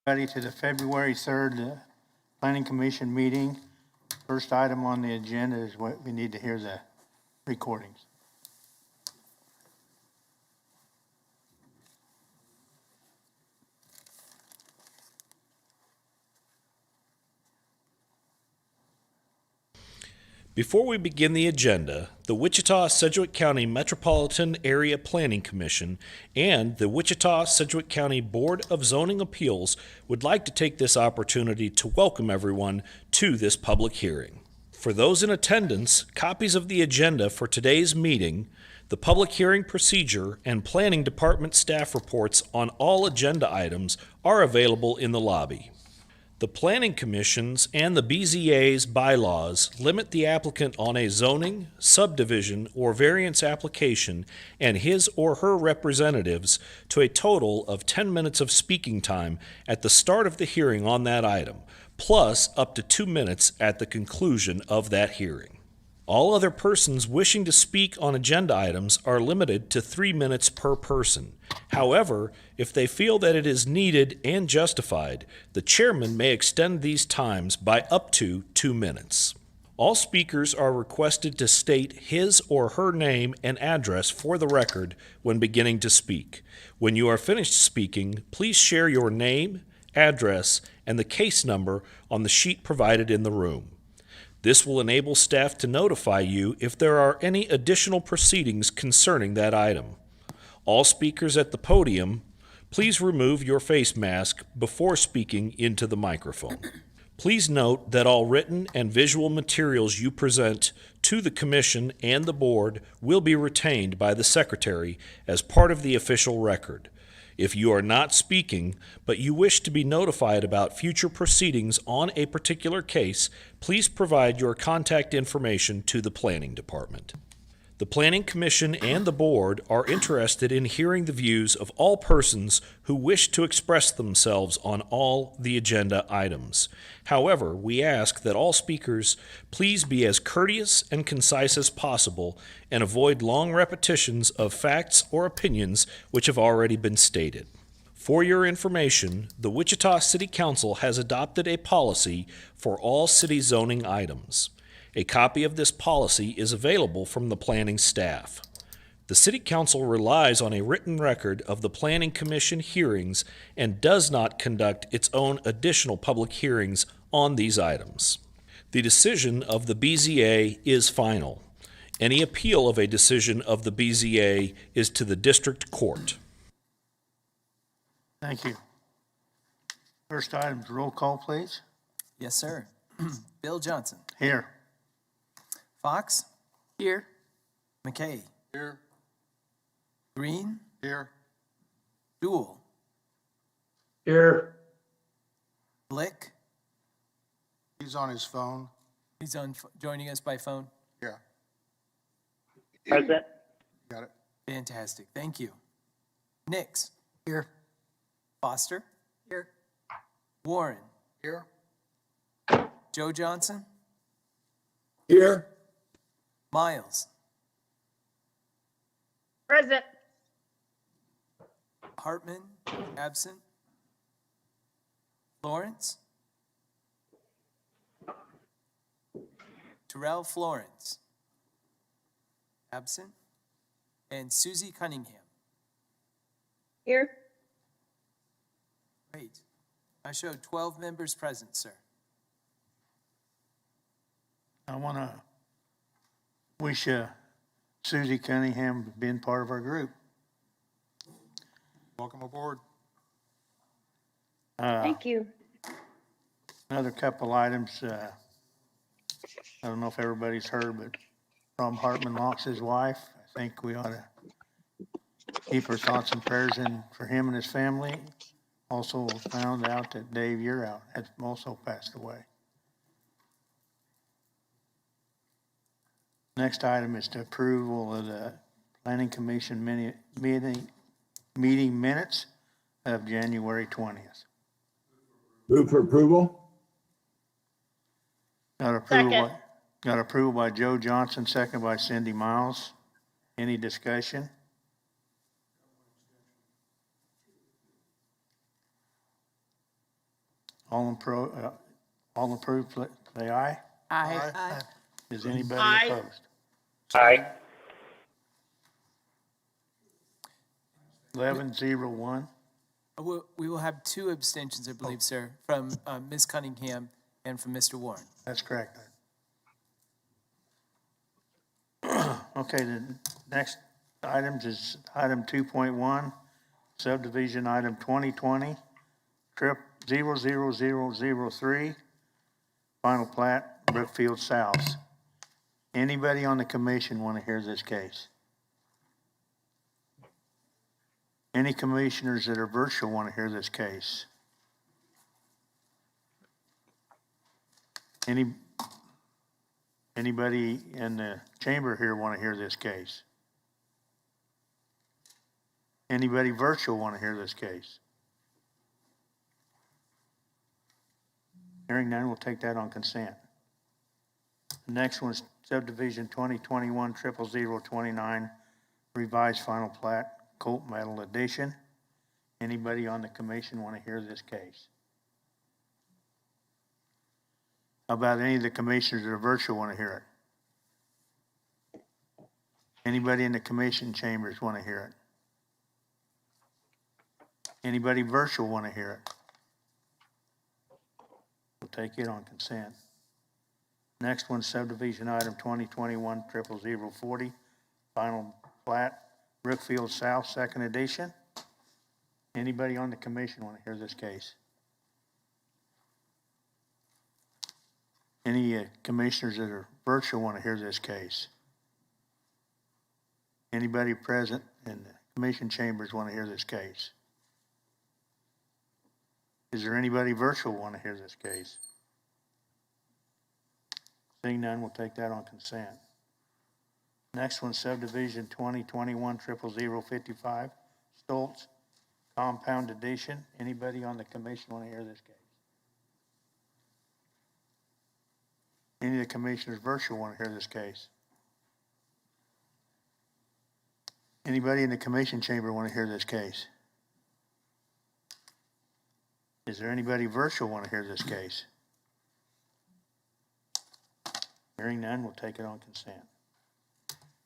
Ready to the February 3rd Planning Commission meeting. First item on the agenda is what we need to hear the recordings. Before we begin the agenda, the Wichita-Sedgwick County Metropolitan Area Planning Commission and the Wichita-Sedgwick County Board of Zoning Appeals would like to take this opportunity to welcome everyone to this public hearing. For those in attendance, copies of the agenda for today's meeting, the public hearing procedure, and Planning Department staff reports on all agenda items are available in the lobby. The Planning Commission's and the BZA's bylaws limit the applicant on a zoning, subdivision, or variance application and his or her representatives to a total of 10 minutes of speaking time at the start of the hearing on that item, plus up to 2 minutes at the conclusion of that hearing. All other persons wishing to speak on agenda items are limited to 3 minutes per person. However, if they feel that it is needed and justified, the chairman may extend these times by up to 2 minutes. All speakers are requested to state his or her name and address for the record when beginning to speak. When you are finished speaking, please share your name, address, and the case number on the sheet provided in the room. This will enable staff to notify you if there are any additional proceedings concerning that item. All speakers at the podium, please remove your face mask before speaking into the microphone. Please note that all written and visual materials you present to the Commission and the Board will be retained by the Secretary as part of the official record. If you are not speaking, but you wish to be notified about future proceedings on a particular case, please provide your contact information to the Planning Department. The Planning Commission and the Board are interested in hearing the views of all persons who wish to express themselves on all the agenda items. However, we ask that all speakers please be as courteous and concise as possible and avoid long repetitions of facts or opinions which have already been stated. For your information, the Wichita City Council has adopted a policy for all city zoning items. A copy of this policy is available from the planning staff. The City Council relies on a written record of the Planning Commission hearings and does not conduct its own additional public hearings on these items. The decision of the BZA is final. Any appeal of a decision of the BZA is to the district court. Thank you. First item, roll call, please. Yes, sir. Bill Johnson. Here. Fox. Here. McKay. Here. Green. Here. Jewell. Here. Blick. He's on his phone. He's joining us by phone. Yeah. Present. Got it. Fantastic. Thank you. Nix. Here. Foster. Here. Warren. Here. Joe Johnson. Here. Miles. Present. Hartman. Absent. Lawrence. Terrell Florence. Absent. And Susie Cunningham. Here. Great. I showed 12 members present, sir. I want to wish Susie Cunningham being part of our group. Welcome aboard. Thank you. Another couple items. I don't know if everybody's heard, but Rob Hartman lost his wife. I think we ought to keep our thoughts and prayers in for him and his family. Also found out that Dave Yearout had also passed away. Next item is the approval of the Planning Commission meeting minutes of January 20th. Move for approval? Second. Got approval by Joe Johnson, second by Cindy Miles. Any discussion? All approved, say aye. Aye. Is anybody Aye. opposed? Aye. 1101. We will have two abstentions, I believe, sir, from Ms. Cunningham and from Mr. Warren. That's correct. Okay, the next items is item 2.1, subdivision item 2020, trip 00003, final plat, Brookfield South. Anybody on the commission want to hear this case? Any commissioners that are virtual want to hear this case? Anybody in the chamber here want to hear this case? Anybody virtual want to hear this case? Hearing none, we'll take that on consent. The next one is subdivision 2021 00029, revised final plat, Colt Metal Edition. Anybody on the commission want to hear this case? How about any of the commissioners that are virtual want to hear it? Anybody in the commission chambers want to hear it? Anybody virtual want to hear it? We'll take it on consent. Next one, subdivision item 2021 00040, final plat, Brookfield South, second edition. Anybody on the commission want to hear this case? Any commissioners that are virtual want to hear this case? Anybody present in the commission chambers want to hear this case? Is there anybody virtual want to hear this case? Seeing none, we'll take that on consent. Next one, subdivision 2021 00055, Stoltz, compound addition. Anybody on the commission want to hear this case? Any of the commissioners virtual want to hear this case? Anybody in the commission chamber want to hear this case? Is there anybody virtual want to hear this case? Hearing none, we'll take it on consent.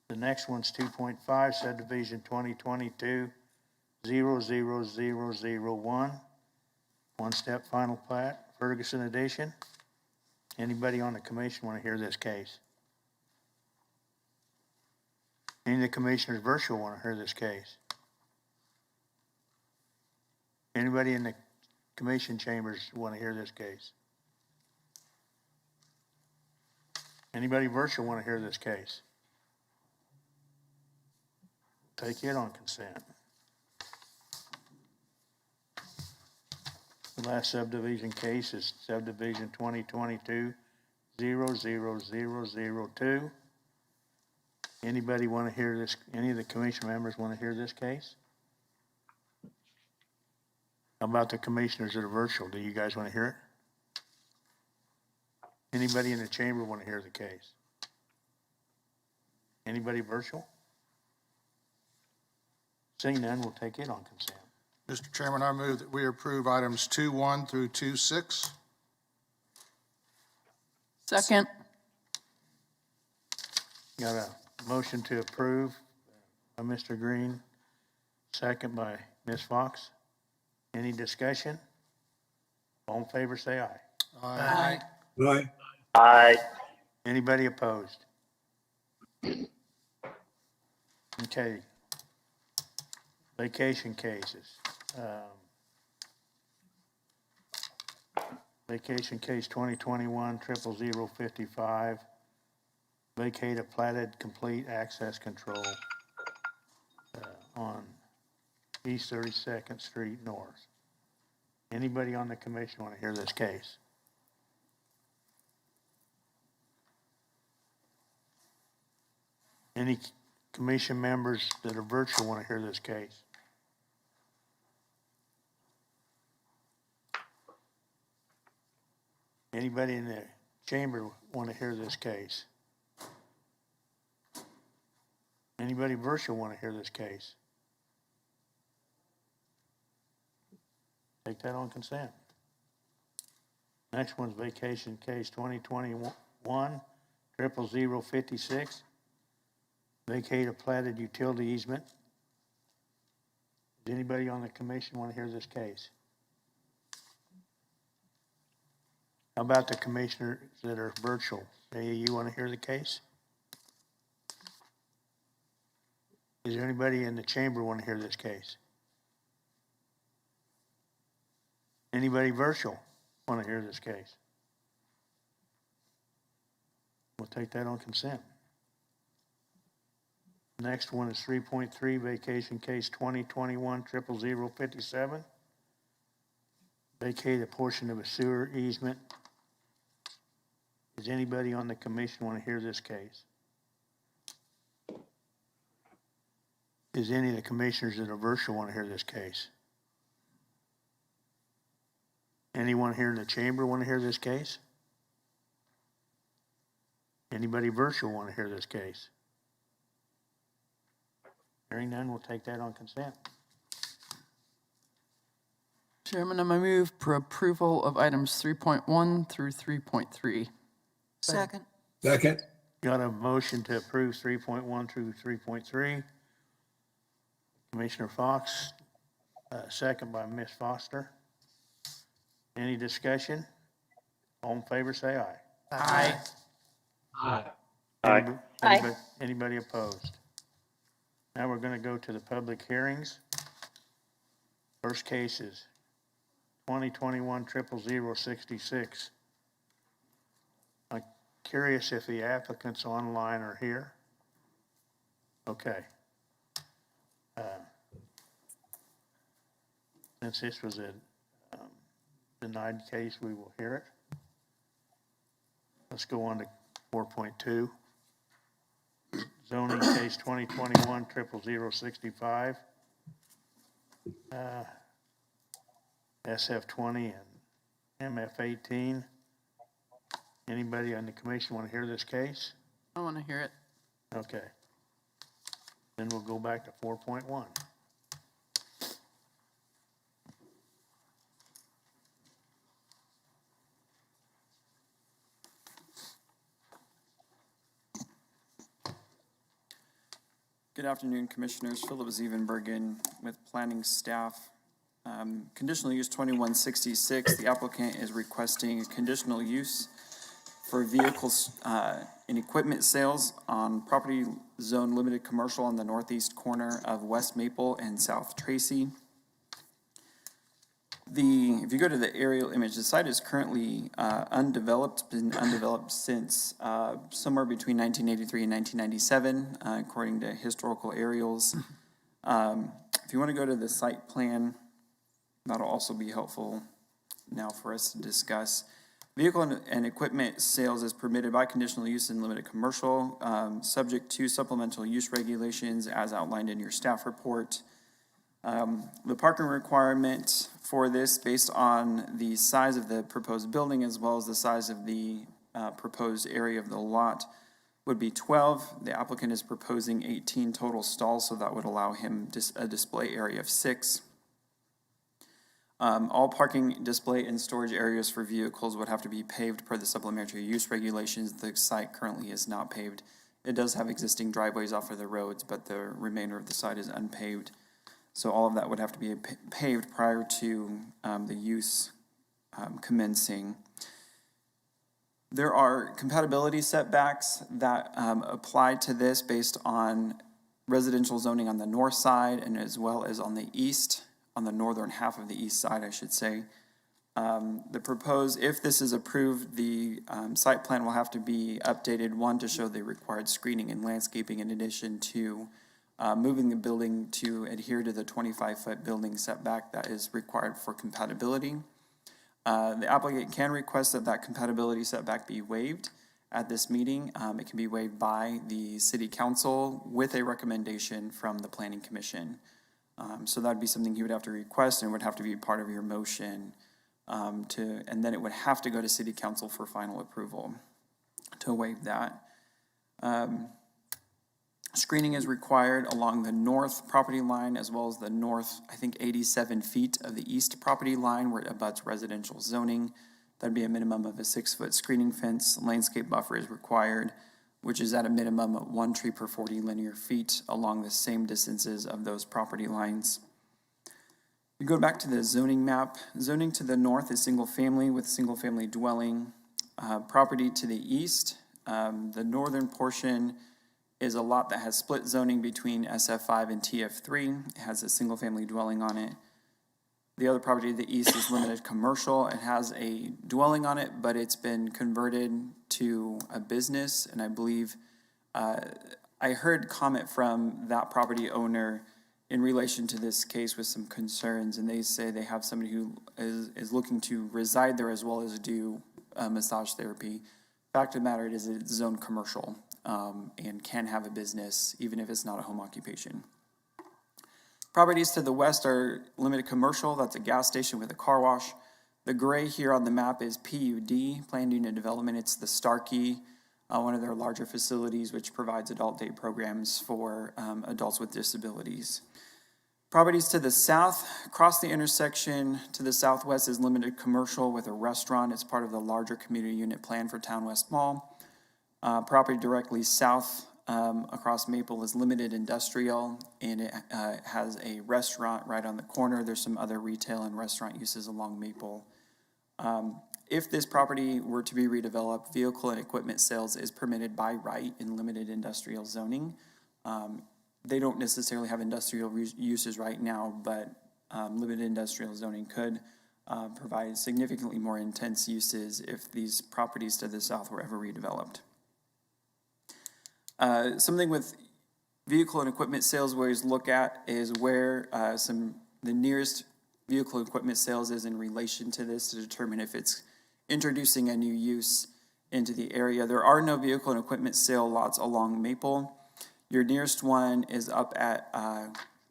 The next one's 2.5, subdivision 2022 00001, one-step final plat, Ferguson Edition. Anybody on the commission want to hear this case? Any of the commissioners virtual want to hear this case? Anybody in the commission chambers want to hear this case? Anybody virtual want to hear this case? Take it on consent. The last subdivision case is subdivision 2022 00002. Anybody want to hear this? Any of the commission members want to hear this case? How about the commissioners that are virtual? Do you guys want to hear it? Anybody in the chamber want to hear the case? Anybody virtual? Seeing none, we'll take it on consent. Mr. Chairman, I move that we approve items 2.1 through 2.6. Second. Got a motion to approve by Mr. Green, second by Ms. Fox. Any discussion? All in favor, say aye. Aye. Aye. Aye. Anybody opposed? Okay. Vacation cases. Vacation case 2021 00055. Vacate a platted complete access control on East 32nd Street North. Anybody on the commission want to hear this case? Any commission members that are virtual want to hear this case? Anybody in the chamber want to hear this case? Anybody virtual want to hear this case? Take that on consent. Next one's vacation case 2021-0056. Vacate a platted utility easement. Does anybody on the commission want to hear this case? How about the commissioners that are virtual? Hey, you want to hear the case? Is there anybody in the chamber want to hear this case? Anybody virtual want to hear this case? We'll take that on consent. Next one is 3.3, vacation case 2021-0057. Vacate a portion of a sewer easement. Does anybody on the commission want to hear this case? Does any of the commissioners that are virtual want to hear this case? Anyone here in the chamber want to hear this case? Anybody virtual want to hear this case? Hearing none, we'll take that on consent. Chairman, I'm going to move for approval of items 3.1 through 3.3. Second. Second. Got a motion to approve 3.1 through 3.3. Commissioner Fox, second by Ms. Foster. Any discussion? All in favor, say aye. Aye. Aye. Anybody opposed? Now we're going to go to the public hearings. First case is 2021-0066. I'm curious if the applicants online are here. Okay. Since this was a denied case, we will hear it. Let's go on to 4.2. Zoning case 2021-0065. SF20 and MF18. Anybody on the commission want to hear this case? I want to hear it. Okay. Then we'll go back to 4.1. Good afternoon, Commissioners. Philip Zevenbergen with planning staff. Conditional use 2166, the applicant is requesting a conditional use for vehicles and equipment sales on property zone limited commercial on the northeast corner of West Maple and South Tracy. If you go to the aerial image, the site is currently undeveloped, been undeveloped since somewhere between 1983 and 1997, according to historical aerials. If you want to go to the site plan, that'll also be helpful now for us to discuss. Vehicle and equipment sales is permitted by conditional use in limited commercial, subject to supplemental use regulations as outlined in your staff report. The parking requirement for this, based on the size of the proposed building as well as the size of the proposed area of the lot, would be 12. The applicant is proposing 18 total stalls, so that would allow him a display area of 6. All parking, display, and storage areas for vehicles would have to be paved per the supplementary use regulations. The site currently is not paved. It does have existing driveways off of the roads, but the remainder of the site is unpaved. So all of that would have to be paved prior to the use commencing. There are compatibility setbacks that apply to this based on residential zoning on the north side and as well as on the east, on the northern half of the east side, I should say. The proposed, if this is approved, the site plan will have to be updated, one, to show the required screening and landscaping in addition to moving the building to adhere to the 25-foot building setback that is required for compatibility. The applicant can request that that compatibility setback be waived at this meeting. It can be waived by the City Council with a recommendation from the Planning Commission. So that'd be something you would have to request and would have to be part of your motion and then it would have to go to City Council for final approval to waive that. Screening is required along the north property line as well as the north, I think 87 feet of the east property line where it abuts residential zoning. That'd be a minimum of a 6-foot screening fence. Landscape buffer is required, which is at a minimum of 1 tree per 40 linear feet along the same distances of those property lines. You go back to the zoning map. Zoning to the north is single family with single family dwelling. Property to the east, the northern portion is a lot that has split zoning between SF5 and TF3. It has a single family dwelling on it. The other property to the east is limited commercial. It has a dwelling on it, but it's been converted to a business. And I believe I heard comment from that property owner in relation to this case with some concerns. And they say they have somebody who is looking to reside there as well as do massage therapy. Fact of the matter is it's zoned commercial and can have a business even if it's not a home occupation. Properties to the west are limited commercial. That's a gas station with a car wash. The gray here on the map is PUD, Planned Unit Development. It's the Starkey, one of their larger facilities, which provides adult day programs for adults with disabilities. Properties to the south, across the intersection to the southwest is limited commercial with a restaurant. It's part of the larger community unit plan for Town West Mall. Property directly south across Maple is limited industrial, and it has a restaurant right on the corner. There's some other retail and restaurant uses along Maple. If this property were to be redeveloped, vehicle and equipment sales is permitted by right in limited industrial zoning. They don't necessarily have industrial uses right now, but limited industrial zoning could provide significantly more intense uses if these properties to the south were ever redeveloped. Something with vehicle and equipment sales we always look at is where the nearest vehicle and equipment sales is in relation to this to determine if it's introducing a new use into the area. There are no vehicle and equipment sale lots along Maple. Your nearest one is up at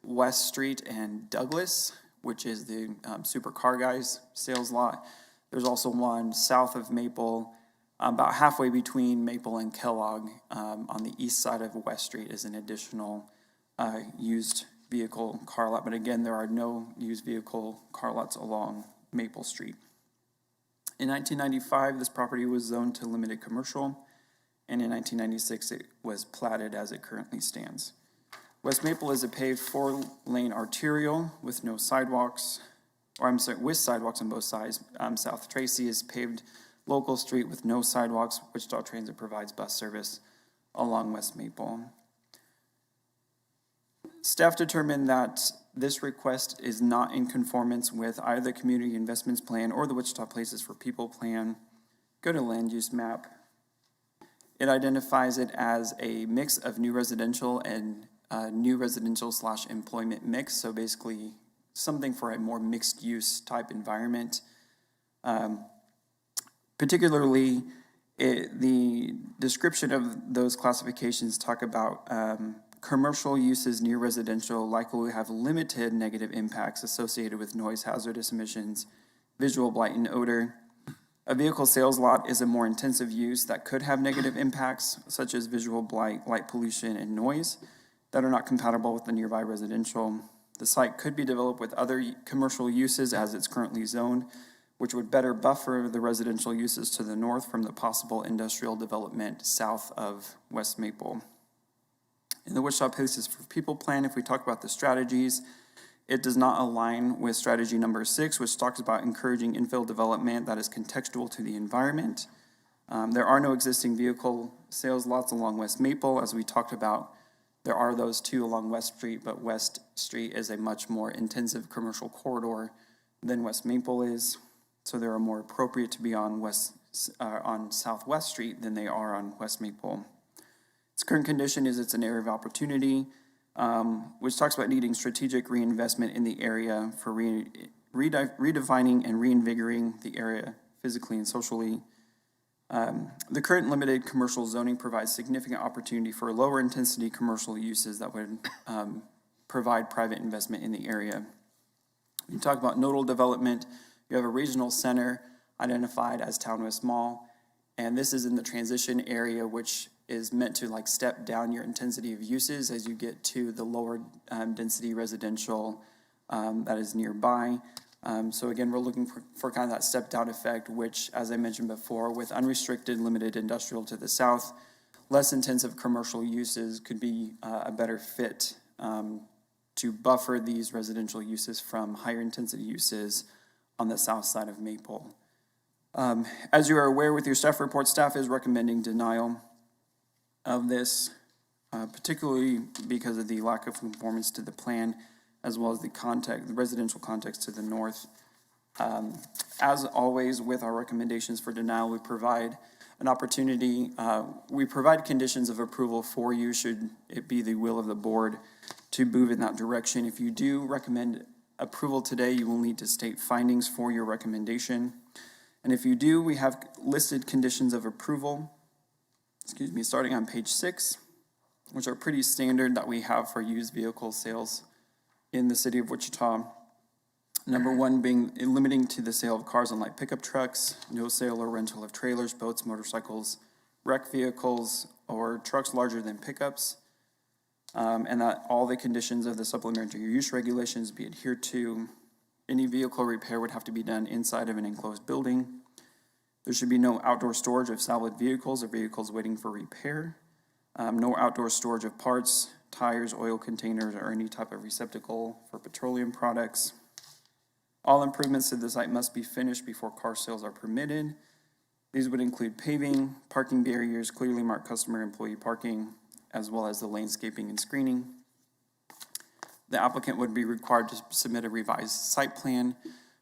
West Street and Douglas, which is the Super Car Guys sales lot. There's also one south of Maple, about halfway between Maple and Kellogg, on the east side of West Street is an additional used vehicle car lot. But again, there are no used vehicle car lots along Maple Street. In 1995, this property was zoned to limited commercial, and in 1996, it was platted as it currently stands. West Maple is a paved 4-lane arterial with no sidewalks, with sidewalks on both sides. South Tracy is paved local street with no sidewalks. Wichita Transit provides bus service along West Maple. Staff determined that this request is not in conformance with either the Community Investments Plan or the Wichita Places for People Plan. Go to Land Use Map. It identifies it as a mix of new residential and new residential/employment mix. So basically something for a more mixed use type environment. Particularly, the description of those classifications talk about commercial uses near residential likely will have limited negative impacts associated with noise, hazardous emissions, visual blight, and odor. A vehicle sales lot is a more intensive use that could have negative impacts, such as visual blight, light pollution, and noise, that are not compatible with the nearby residential. The site could be developed with other commercial uses as it's currently zoned, which would better buffer the residential uses to the north from the possible industrial development south of West Maple. In the Wichita Places for People Plan, if we talk about the strategies, it does not align with strategy number 6, which talks about encouraging infill development that is contextual to the environment. There are no existing vehicle sales lots along West Maple. As we talked about, there are those two along West Street, but West Street is a much more intensive commercial corridor than West Maple is. So they're more appropriate to be on Southwest Street than they are on West Maple. Its current condition is it's an area of opportunity, which talks about needing strategic reinvestment in the area for redefining and reinvigorating the area physically and socially. The current limited commercial zoning provides significant opportunity for lower intensity commercial uses that would provide private investment in the area. You talk about nodal development. You have a regional center identified as Town West Mall, and this is in the transition area, which is meant to step down your intensity of uses as you get to the lower density residential that is nearby. So again, we're looking for kind of that step down effect, which, as I mentioned before, with unrestricted limited industrial to the south, less intensive commercial uses could be a better fit to buffer these residential uses from higher intensity uses on the south side of Maple. As you are aware with your staff report, staff is recommending denial of this, particularly because of the lack of conformance to the plan, as well as the residential context to the north. As always, with our recommendations for denial, we provide an opportunity, we provide conditions of approval for you should it be the will of the board to move in that direction. If you do recommend approval today, you will need to state findings for your recommendation. And if you do, we have listed conditions of approval, starting on page 6, which are pretty standard that we have for used vehicle sales in the city of Wichita. Number 1 being limiting to the sale of cars and light pickup trucks, no sale or rental of trailers, boats, motorcycles, wrecked vehicles, or trucks larger than pickups. And that all the conditions of the supplementary use regulations be adhered to. Any vehicle repair would have to be done inside of an enclosed building. There should be no outdoor storage of salvaged vehicles or vehicles waiting for repair. No outdoor storage of parts, tires, oil containers, or any type of receptacle for petroleum products. All improvements to the site must be finished before car sales are permitted. These would include paving, parking barriers, clearly marked customer employee parking, as well as the landscaping and screening. The applicant would be required to submit a revised site plan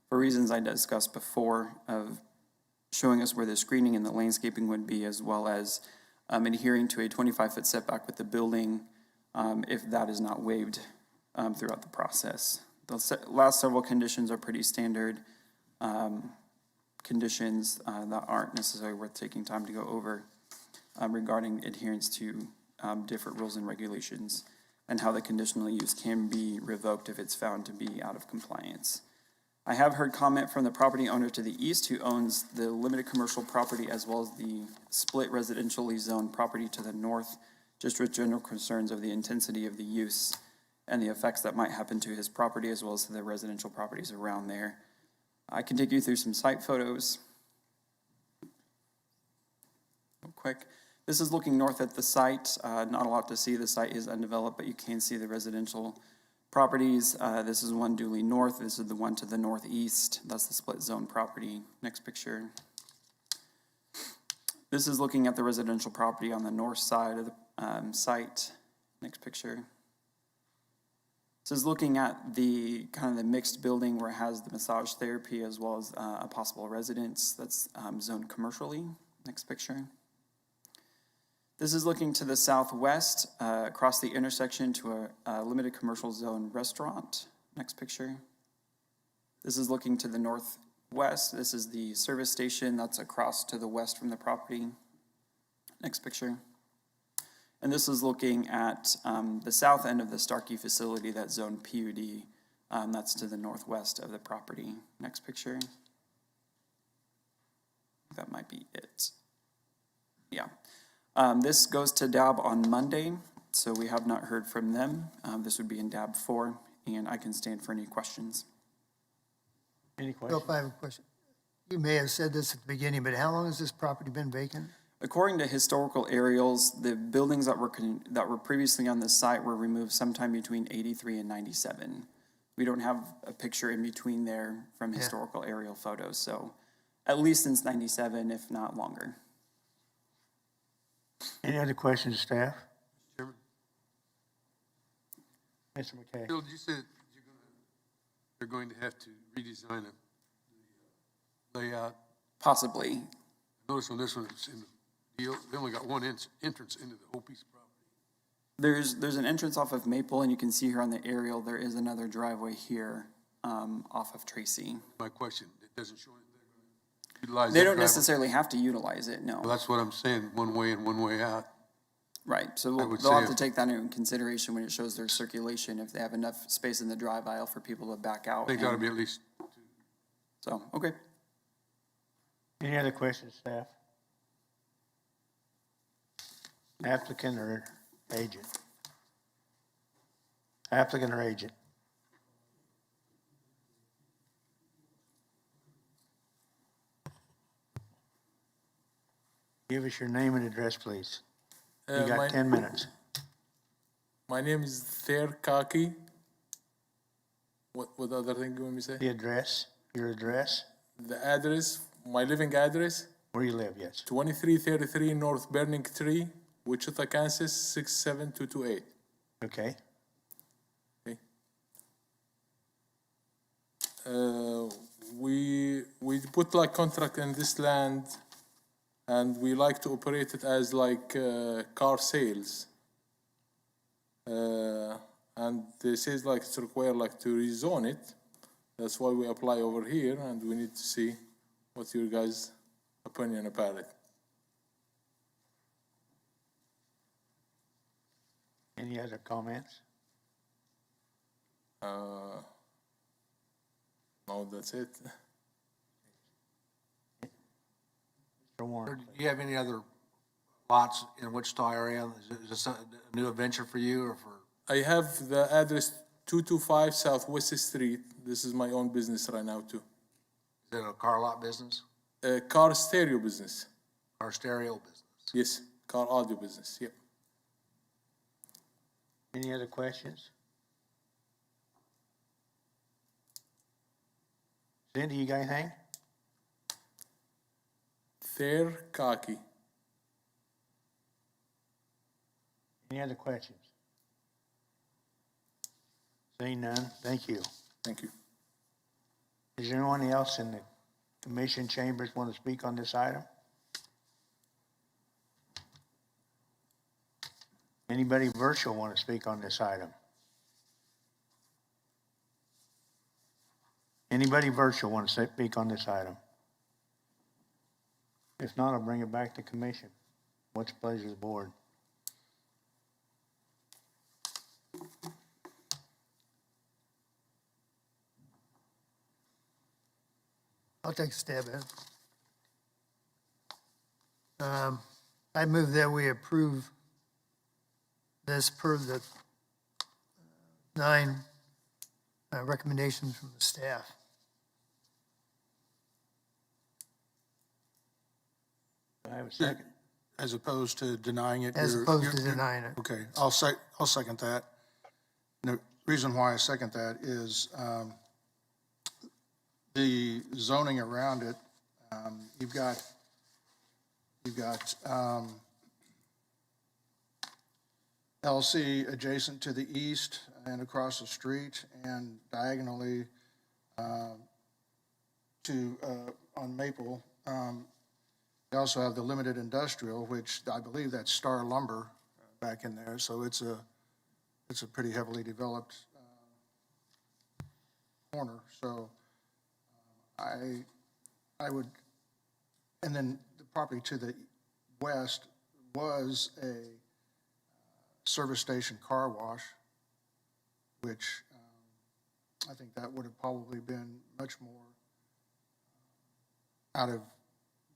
for reasons I discussed before of showing us where the screening and the landscaping would be, as well as adhering to a 25-foot setback with the building if that is not waived throughout the process. The last several conditions are pretty standard conditions that aren't necessarily worth taking time to go over regarding adherence to different rules and regulations and how the conditional use can be revoked if it's found to be out of compliance. I have heard comment from the property owner to the east who owns the limited commercial property as well as the split residentially zoned property to the north, just with general concerns of the intensity of the use and the effects that might happen to his property as well as to the residential properties around there. I can take you through some site photos real quick. This is looking north at the site. Not a lot to see. The site is undeveloped, but you can see the residential properties. This is one duly north. This is the one to the northeast. That's the split zone property. Next picture. This is looking at the residential property on the north side of the site. Next picture. This is looking at the kind of the mixed building where it has the massage therapy as well as a possible residence that's zoned commercially. Next picture. This is looking to the southwest across the intersection to a limited commercial zone restaurant. Next picture. This is looking to the northwest. This is the service station that's across to the west from the property. Next picture. And this is looking at the south end of the Starkey facility, that zone PUD. That's to the northwest of the property. Next picture. That might be it. Yeah. This goes to DAB on Monday, so we have not heard from them. This would be in DAB 4, and I can stand for any questions. Any Bill, questions? I have a question. You may have said this at the beginning, but how long has this property been vacant? According to historical aerials, the buildings that were previously on the site were removed sometime between 83 and 97. We don't have a picture in between there from historical aerial photos, so at least since 97, if not longer. Any other questions, staff? Chairman, Mr. McKay? Bill, you said they're going to have to redesign the layout. Possibly. Notice on this one, it's in the deal, they only got one entrance into the whole piece of property. There's an entrance off of Maple, and you can see here on the aerial, there is another driveway here off of Tracy. My question, it doesn't show it. Utilize They that don't driveway. necessarily have to utilize it, Well, no. that's what I'm saying, one way in, one way out. Right, so I would they'll have say to take that into consideration when it shows their circulation, if they have enough space in the drive aisle for people to back out. I think there ought to and- be at least, So, okay. Any other questions, staff? Applicant or agent? Applicant or agent? Give us your name and address, please. You My- got 10 minutes. My name is Thair Kaki. What other thing you want me to say? The address, your address, The address, my living address, where you live, yes. 2333 North Burning Tree, Wichita, Kansas, 67228. Okay. Okay. We put like contract in this land, and we like to operate it as like car sales. And they says like it's required like to rezone it. That's why we apply over here, and we need to see what your guys' opinion about it. Any other comments? No, that's it. Mr. Warren, Do you have any other lots in Wichita area? Is this a new adventure for you or for? I have the address 225 Southwest Street. This is my own business right now too. Is it a car lot business? Car stereo business. Car stereo business? Yes, car audio business. Yep. any other questions? Cindy, you got anything? Thair Kaki. Any other questions? Seeing none, thank you. Thank you. Is there anyone else in the commission chambers want to speak on this item? Anybody virtual want to speak on this item? Anybody virtual want to speak on this item? If not, I'll bring it back to commission. What's the pleasure of the board? I'll take a stab at it. I move that we approve this per the 9 recommendations from the staff. Do I have a second? As opposed to denying it? As opposed to denying it. Okay, I'll second that. And the reason why I second that is the zoning around it, you've got LC adjacent to the east and across the street, and diagonally to on Maple. You also have the limited industrial, which I believe that's Star Lumber back in there. So it's a pretty heavily developed corner. So I would, and then the property to the west was a service station car wash, which I think that would have probably been much more out of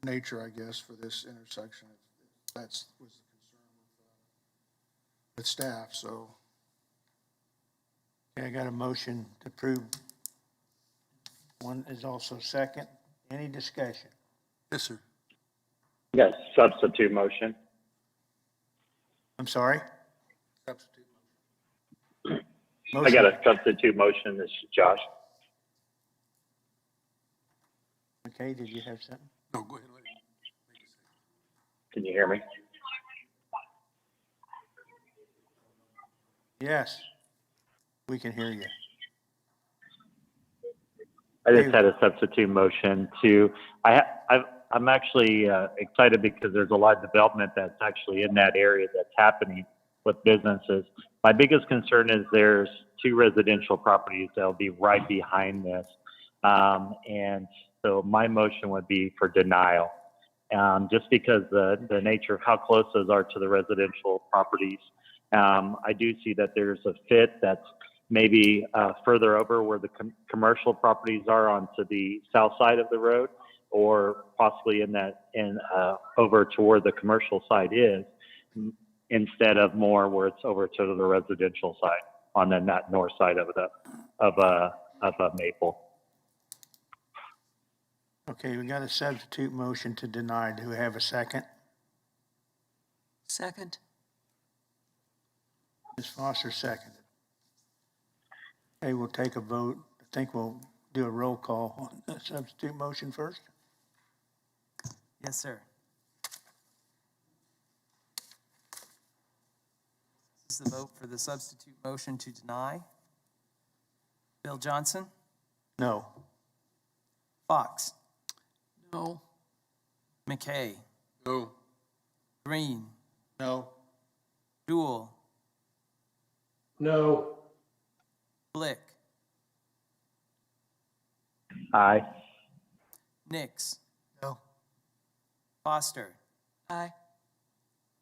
nature, I guess, for this intersection. That's was the concern with staff. So Okay, I got a motion to approve. One is also second. Any discussion? yes, sir. Yes, substitute motion. I'm sorry? Substitute. I got a substitute motion. This is Josh. Okay, did you have something? No, go ahead. Can you hear me? Yes, we can hear you. I just had a substitute motion to, I'm actually excited because there's a lot of development that's actually in that area that's happening with businesses. My biggest concern is there's 2 residential properties that'll be right behind this. And so my motion would be for denial. Just because the nature of how close those are to the residential properties. I do see that there's a fit that's maybe further over where the commercial properties are onto the south side of the road, or possibly over to where the commercial side is, instead of more where it's over to the residential side on that north side of Maple. Okay, we got a substitute motion to deny. Do we have a second? Second. Ms. Foster seconded. Okay, we'll take a vote. I think we'll do a roll call on the substitute motion first. Yes, sir. This is the vote for the substitute motion to deny. Bill Johnson, No. Fox, No. McKay, No. Green, No. Jewell, No. Blick, Aye. Nix, No. Foster, Aye.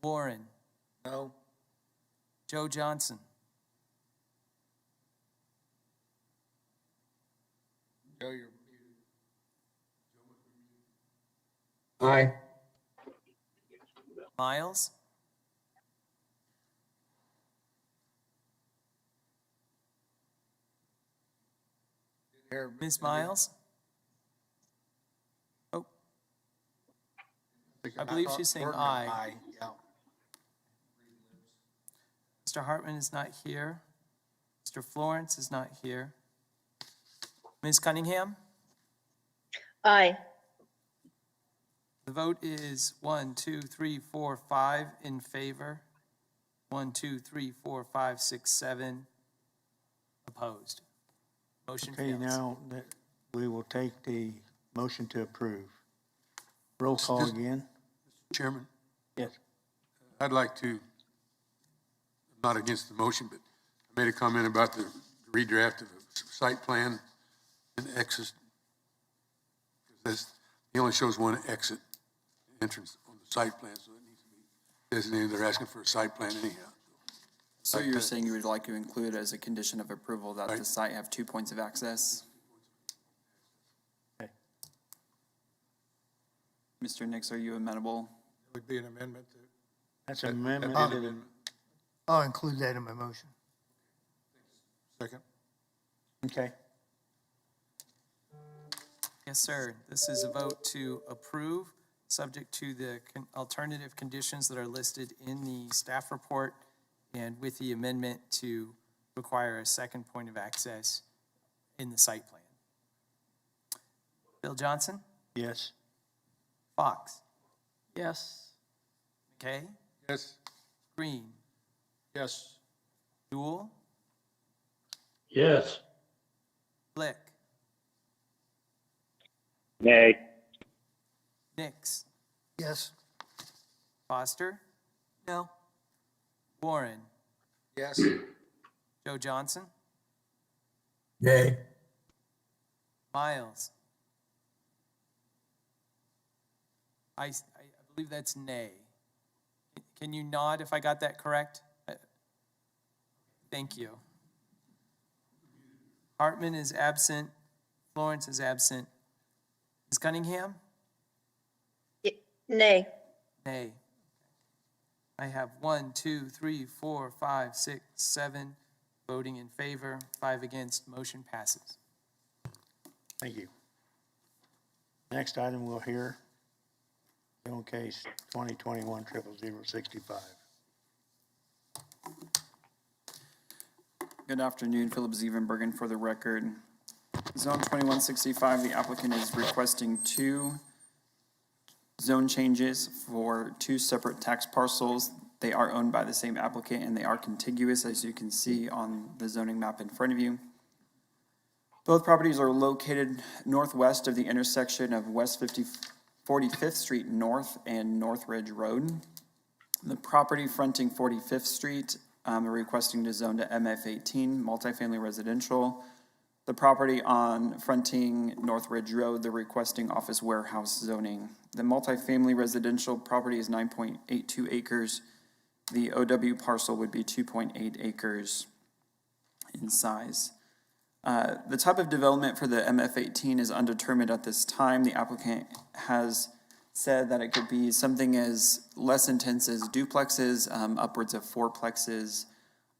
Warren, No. Joe Johnson, Joe, you're Aye. Miles, here. Ms. Miles. Oh, I believe she's saying aye. Aye, yeah. Mr. Hartman is not here. Mr. Florence is not here. Ms. Cunningham? Aye. The vote is 1, 2, 3, 4, 5 in favor. 1, 2, 3, 4, 5, 6, 7 opposed. Motion Okay, fails. now that we will take the motion to approve. Roll call Just- again. Chairman, Yes. I'd like to, I'm not against the motion, but I made a comment about the redraft of the site plan and exit. He only shows one exit entrance on the site plan, so it needs to be designated. They're asking for a site plan anyhow. So you're saying you would like to include as a condition of approval that the Right. site have 2 points of access? Okay. Mr. Nix, are you amenable? Would be an amendment to. That's an amendment That'd to be an the, amendment. I'll include that in my motion. Second. okay. Yes, sir. This is a vote to approve, subject to the alternative conditions that are listed in the staff report and with the amendment to require a second point of access in the site plan. Bill Johnson? Yes. Fox? Yes. McKay? Yes. Green? Yes. Jewell? Yes. Blick? Nay. Nix? Yes. Foster? No. Warren? Yes. Joe Johnson? Nay. Miles? I believe that's nay. Can you nod if I got that correct? Thank you. Hartman is absent. Florence is absent. Ms. Cunningham? Nay. Nay. I have 1, 2, 3, 4, 5, 6, 7 voting in favor, 5 against. Motion passes. Thank you. Next item we'll hear, zone case 2021-00065. Good afternoon, Philip Zevenbergen for the record. Zone 2165, the applicant is requesting 2 zone changes for 2 separate tax parcels. They are owned by the same applicant and they are contiguous, as you can see on the zoning map in front of you. Both properties are located northwest of the intersection of West 45th Street North and North Ridge Road. The property fronting 45th Street are requesting to zone to MF18, multifamily residential. The property on fronting North Ridge Road, they're requesting office warehouse zoning. The multifamily residential property is 9.82 acres. The OW parcel would be 2.8 acres in size. The type of development for the MF18 is undetermined at this time. The applicant has said that it could be something as less intense as duplexes, upwards of fourplexes.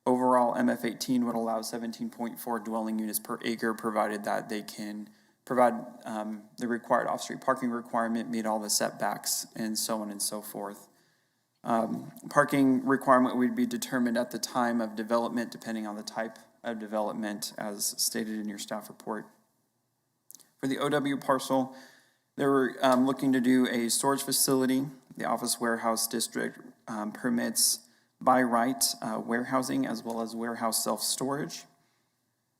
Overall, MF18 would allow 17.4 dwelling units per acre, provided that they can provide the required off-street parking requirement, meet all the setbacks, and so on and so forth. Parking requirement would be determined at the time of development, depending on the type of development, as stated in your staff report. For the OW parcel, they were looking to do a storage facility. The office warehouse district permits by right warehousing as well as warehouse self-storage.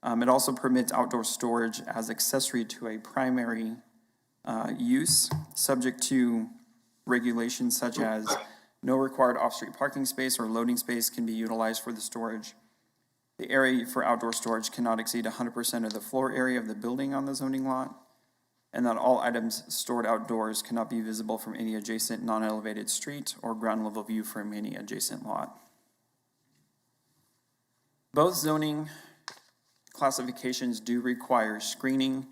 It also permits outdoor storage as accessory to a primary use, subject to regulations such as no required off-street parking space or loading space can be utilized for the storage. The area for outdoor storage cannot exceed 100% of the floor area of the building on the zoning lot, and that all items stored outdoors cannot be visible from any adjacent non-elevated street or ground level view from any adjacent lot. Both zoning classifications do require screening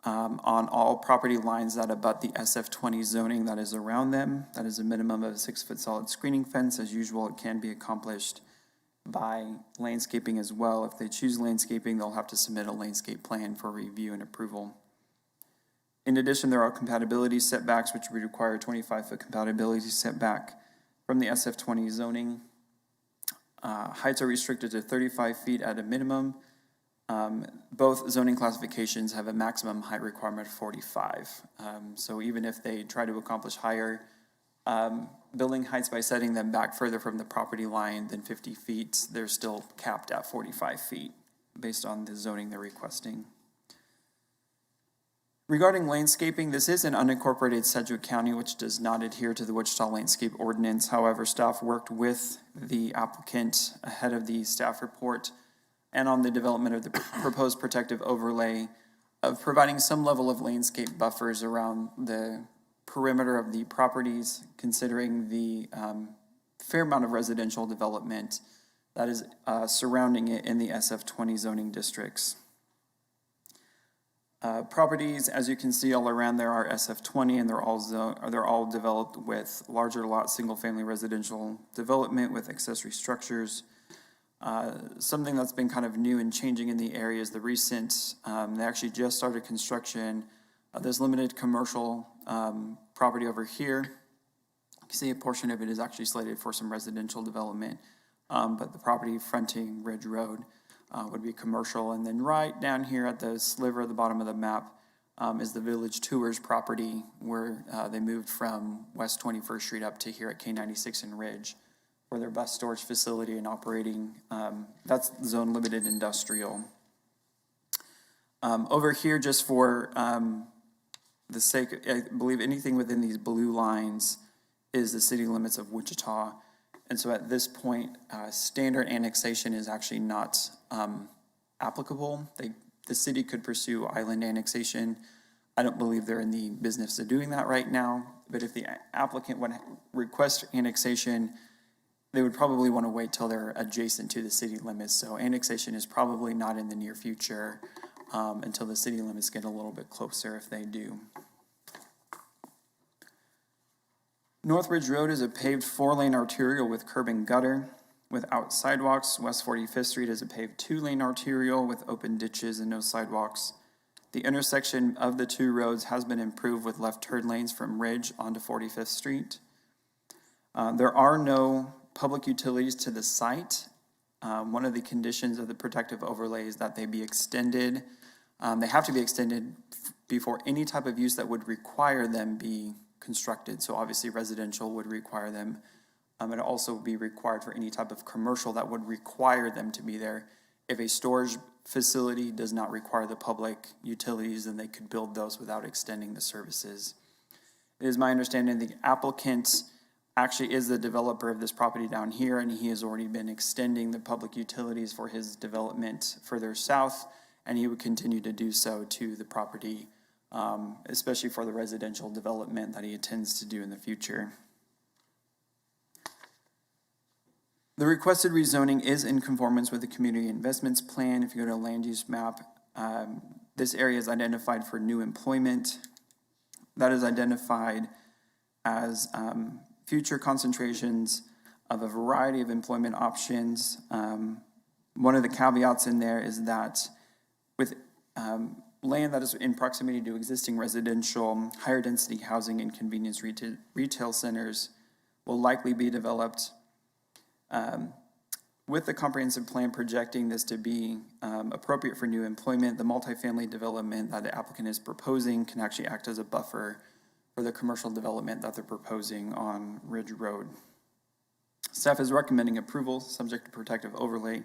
on all property lines that abut the SF20 zoning that is around them. That is a minimum of a 6-foot solid screening fence. As usual, it can be accomplished by landscaping as well. If they choose landscaping, they'll have to submit a landscape plan for review and approval. In addition, there are compatibility setbacks, which would require a 25-foot compatibility setback from the SF20 zoning. Heights are restricted to 35 feet at a minimum. Both zoning classifications have a maximum height requirement of 45. So even if they try to accomplish higher building heights by setting them back further from the property line than 50 feet, they're still capped at 45 feet based on the zoning they're requesting. Regarding landscaping, this is an unincorporated Sedgwick County, which does not adhere to the Wichita Landscape Ordinance. However, staff worked with the applicant ahead of the staff report and on the development of the proposed protective overlay of providing some level of landscape buffers around the perimeter of the properties, considering the fair amount of residential development that is surrounding it in the SF20 zoning districts. Properties, as you can see all around there, are SF20, and they're all developed with larger lot, single-family residential development with accessory structures. Something that's been kind of new and changing in the area is the recent, they actually just started construction of this limited commercial property over here. You can see a portion of it is actually slated for some residential development, but the property fronting Ridge Road would be commercial. And then right down here at the sliver at the bottom of the map is the Village Tours property, where they moved from West 21st Street up to here at K96 and Ridge for their bus storage facility and operating. That's zone limited industrial. Over here, just for the sake, I believe anything within these blue lines is the city limits of Wichita. And so at this point, standard annexation is actually not applicable. The city could pursue island annexation. I don't believe they're in the business of doing that right now. But if the applicant would request annexation, they would probably want to wait till they're adjacent to the city limits. So annexation is probably not in the near future until the city limits get a little bit closer, if they do. North Ridge Road is a paved 4-lane arterial with curb and gutter without sidewalks. West 45th Street is a paved 2-lane arterial with open ditches and no sidewalks. The intersection of the two roads has been improved with left turn lanes from Ridge onto 45th Street. There are no public utilities to the site. One of the conditions of the protective overlay is that they be extended. They have to be extended before any type of use that would require them be constructed. So obviously residential would require them. It'd also be required for any type of commercial that would require them to be there. If a storage facility does not require the public utilities, then they could build those without extending the services. It is my understanding the applicant actually is the developer of this property down here, and he has already been extending the public utilities for his development further south, and he would continue to do so to the property, especially for the residential development that he intends to do in the future. The requested rezoning is in conformance with the community investments plan. If you go to a land use map, this area is identified for new employment. That is identified as future concentrations of a variety of employment options. One of the caveats in there is that with land that is in proximity to existing residential, higher density housing and convenience retail centers, will likely be developed. With the comprehensive plan projecting this to be appropriate for new employment, the multifamily development that the applicant is proposing can actually act as a buffer for the commercial development that they're proposing on Ridge Road. Staff is recommending approval subject to protective overlay.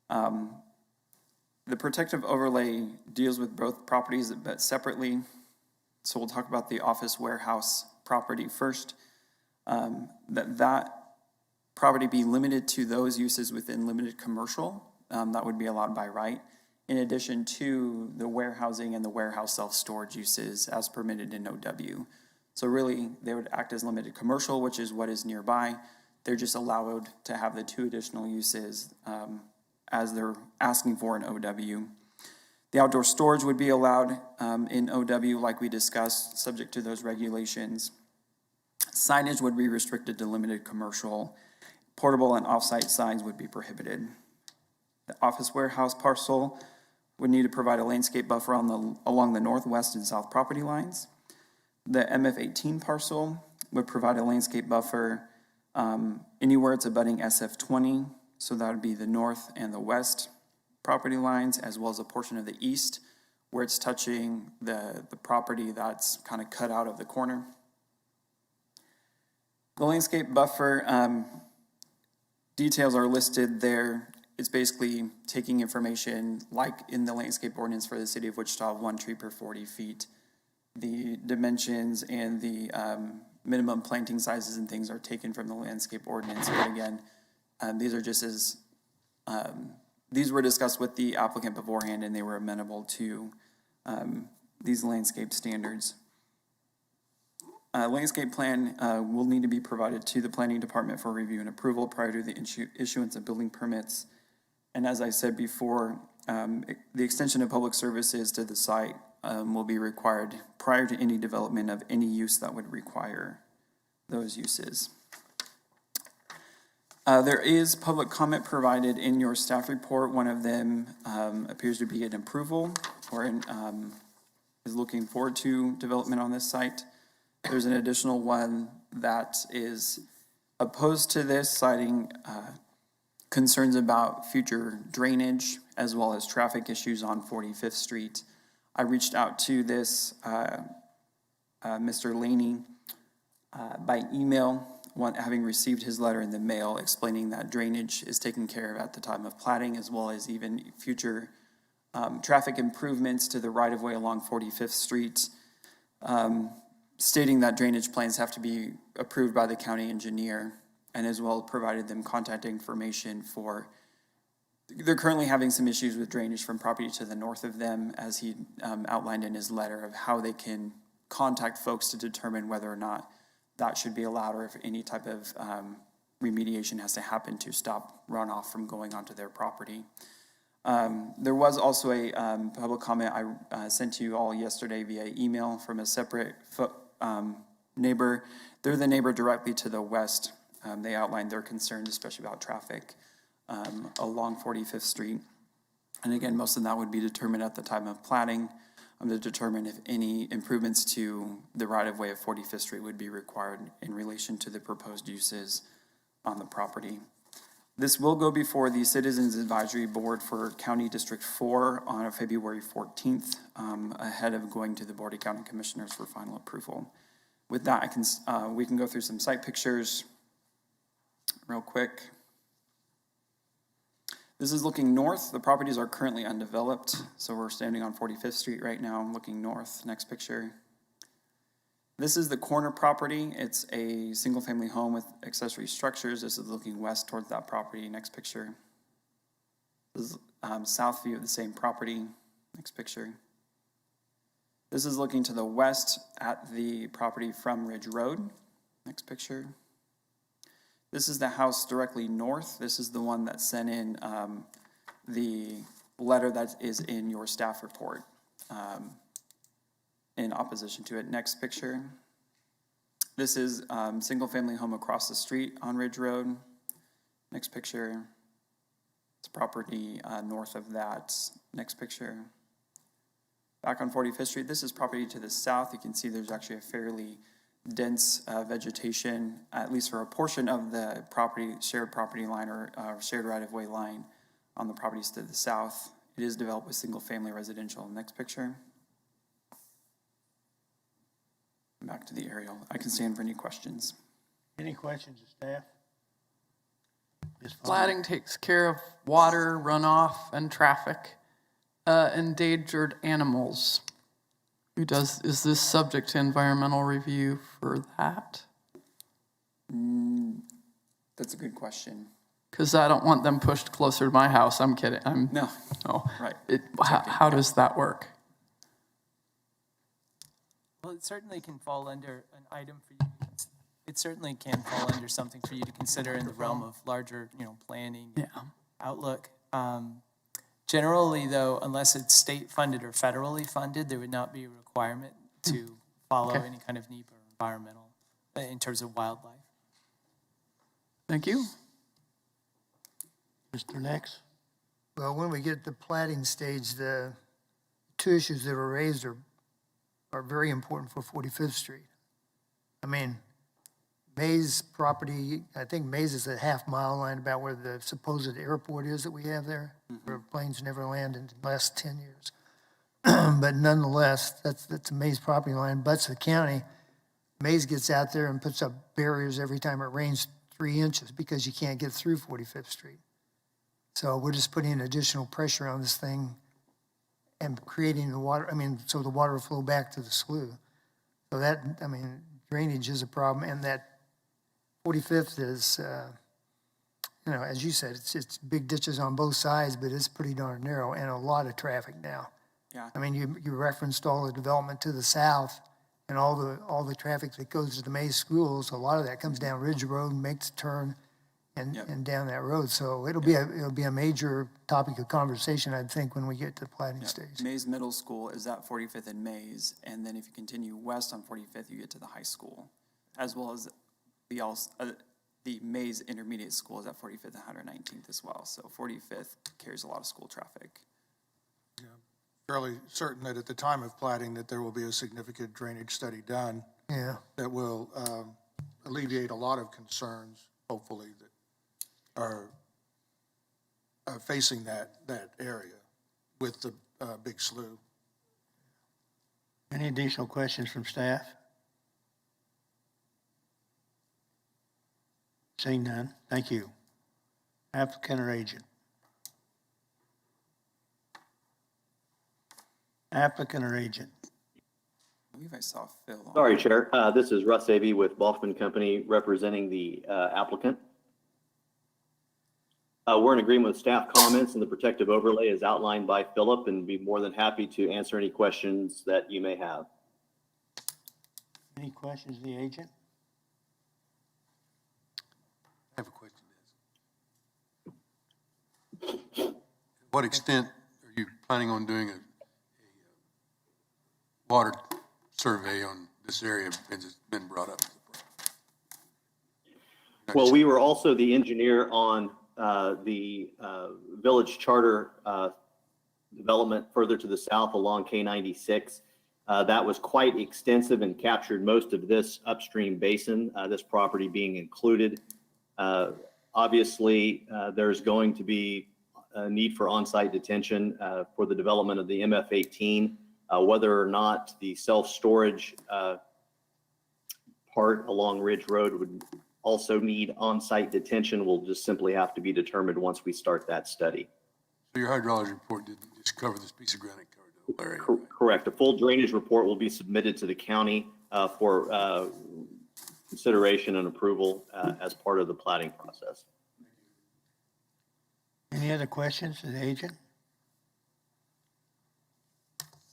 The protective overlay deals with both properties but separately. So we'll talk about the office warehouse property first. That property be limited to those uses within limited commercial that would be allowed by right, in addition to the warehousing and the warehouse self-storage uses as permitted in OW. So really, they would act as limited commercial, which is what is nearby. They're just allowed to have the 2 additional uses as they're asking for in OW. The outdoor storage would be allowed in OW, like we discussed, subject to those regulations. Signage would be restricted to limited commercial. Portable and off-site signs would be prohibited. The office warehouse parcel would need to provide a landscape buffer along the northwest and south property lines. The MF18 parcel would provide a landscape buffer anywhere it's abutting SF20, so that would be the north and the west property lines, as well as a portion of the east where it's touching the property that's kind of cut out of the corner. The landscape buffer details are listed there. It's basically taking information like in the landscape ordinance for the city of Wichita, 1 tree per 40 feet. The dimensions and the minimum planting sizes and things are taken from the landscape ordinance. But again, these are just as, these were discussed with the applicant beforehand and they were amenable to these landscape standards. Landscape plan will need to be provided to the planning department for review and approval prior to the issuance of building permits. And as I said before, the extension of public services to the site will be required prior to any development of any use that would require those uses. There is public comment provided in your staff report. One of them appears to be an approval or is looking forward to development on this site. There's an additional one that is opposed to this, citing concerns about future drainage as well as traffic issues on 45th Street. I reached out to this Mr. Laney by email, having received his letter in the mail explaining that drainage is taken care of at the time of platting, as well as even future traffic improvements to the right-of-way along 45th Street, stating that drainage plans have to be approved by the county engineer, and as well provided them contact information for, they're currently having some issues with drainage from property to the north of them, as he outlined in his letter, of how they can contact folks to determine whether or not that should be allowed, or if any type of remediation has to happen to stop runoff from going onto their property. There was also a public comment I sent to you all yesterday via email from a separate neighbor. They're the neighbor directly to the west. They outlined their concerns, especially about traffic along 45th Street. And again, most of that would be determined at the time of platting to determine if any improvements to the right-of-way of 45th Street would be required in relation to the proposed uses on the property. This will go before the Citizens Advisory Board for County District 4 on February 14th, ahead of going to the Board of County Commissioners for final approval. With that, we can go through some site pictures real quick. This is looking north. The properties are currently undeveloped, so we're standing on 45th Street right now, looking north. Next picture. This is the corner property. It's a single-family home with accessory structures. This is looking west towards that property. Next picture. This is south view of the same property. Next picture. This is looking to the west at the property from Ridge Road. Next picture. This is the house directly north. This is the one that sent in the letter that is in your staff report in opposition to it. Next picture. This is single-family home across the street on Ridge Road. Next picture. It's property north of that. Next picture. Back on 45th Street, this is property to the south. You can see there's actually a fairly dense vegetation, at least for a portion of the property, shared property line or shared right-of-way line on the properties to the south. It is developed with single-family residential. Next picture. Back to the aerial. I can stand for any questions. Any questions of staff? Ms. Vaughn? Plating takes care of water, runoff, and traffic. Endangered animals. Is this subject to environmental review for that? That's a good question. Because I don't want them pushed closer to my house. I'm kidding. No. Oh, Right. How does that work? Well, it certainly can fall under an item for you. It certainly can fall under something for you to consider in the realm of larger, planning outlook. Generally, though, unless it's state funded or federally funded, there would not be a requirement to follow any kind of NEPA or environmental in terms of wildlife. Thank you. Mr. Nex? Well, when we get to the plating stage, the two issues that were raised are very important for 45th Street. I mean, Mays property, I think Mays is a half-mile line about where the supposed airport is that we have there, where planes never land in the last 10 years. But nonetheless, that's a Mays property line, butts the county. Mays gets out there and puts up barriers every time it rains 3 inches because you can't get through 45th Street. So we're just putting additional pressure on this thing and creating the water, so the water will flow back to the slough. So that, drainage is a problem, and that 45th is, as you said, it's big ditches on both sides, but it's pretty darn narrow and a lot of traffic now. Yeah. You referenced all the development to the south and all the traffic that goes to the Mays schools. A lot of that comes down Ridge Road and makes a turn and down that road. So it'll be a major topic of conversation, I think, when we get to the planning stage. Mays Middle School is at 45th and Mays, and then if you continue west on 45th, you get to the high school, as well as the Mays Intermediate School is at 45th and 119th as well. So 45th carries a lot of school traffic. Yeah, fairly certain that at the time of plating that there will be a significant drainage study done. Yeah. That will alleviate a lot of concerns, hopefully, that are facing that area with the big slough. Any additional questions from staff? Seeing none, thank you. Applicant or agent? Applicant or agent? I believe I saw Phil. Sorry, Chair. This is Russ Avey with Balkman Company representing the applicant. We're in agreement with staff comments, and the protective overlay is outlined by Philip, and be more than happy to answer any questions that you may have. Any questions of the agent? I have a question to ask. To what extent are you planning on doing a water survey on this area, as it's been brought up? Well, we were also the engineer on the village charter development further to the south along K96. That was quite extensive and captured most of this upstream basin, this property being included. Obviously, there's going to be a need for on-site detention for the development of the MF-18. Whether or not the self-storage part along Ridge Road would also need on-site detention will just simply have to be determined once we start that study. So your hydrology report didn't just cover this piece of granite, covered the whole area? Correct. A full drainage report will be submitted to the county for consideration and approval as part of the plating process. Any other questions of the agent?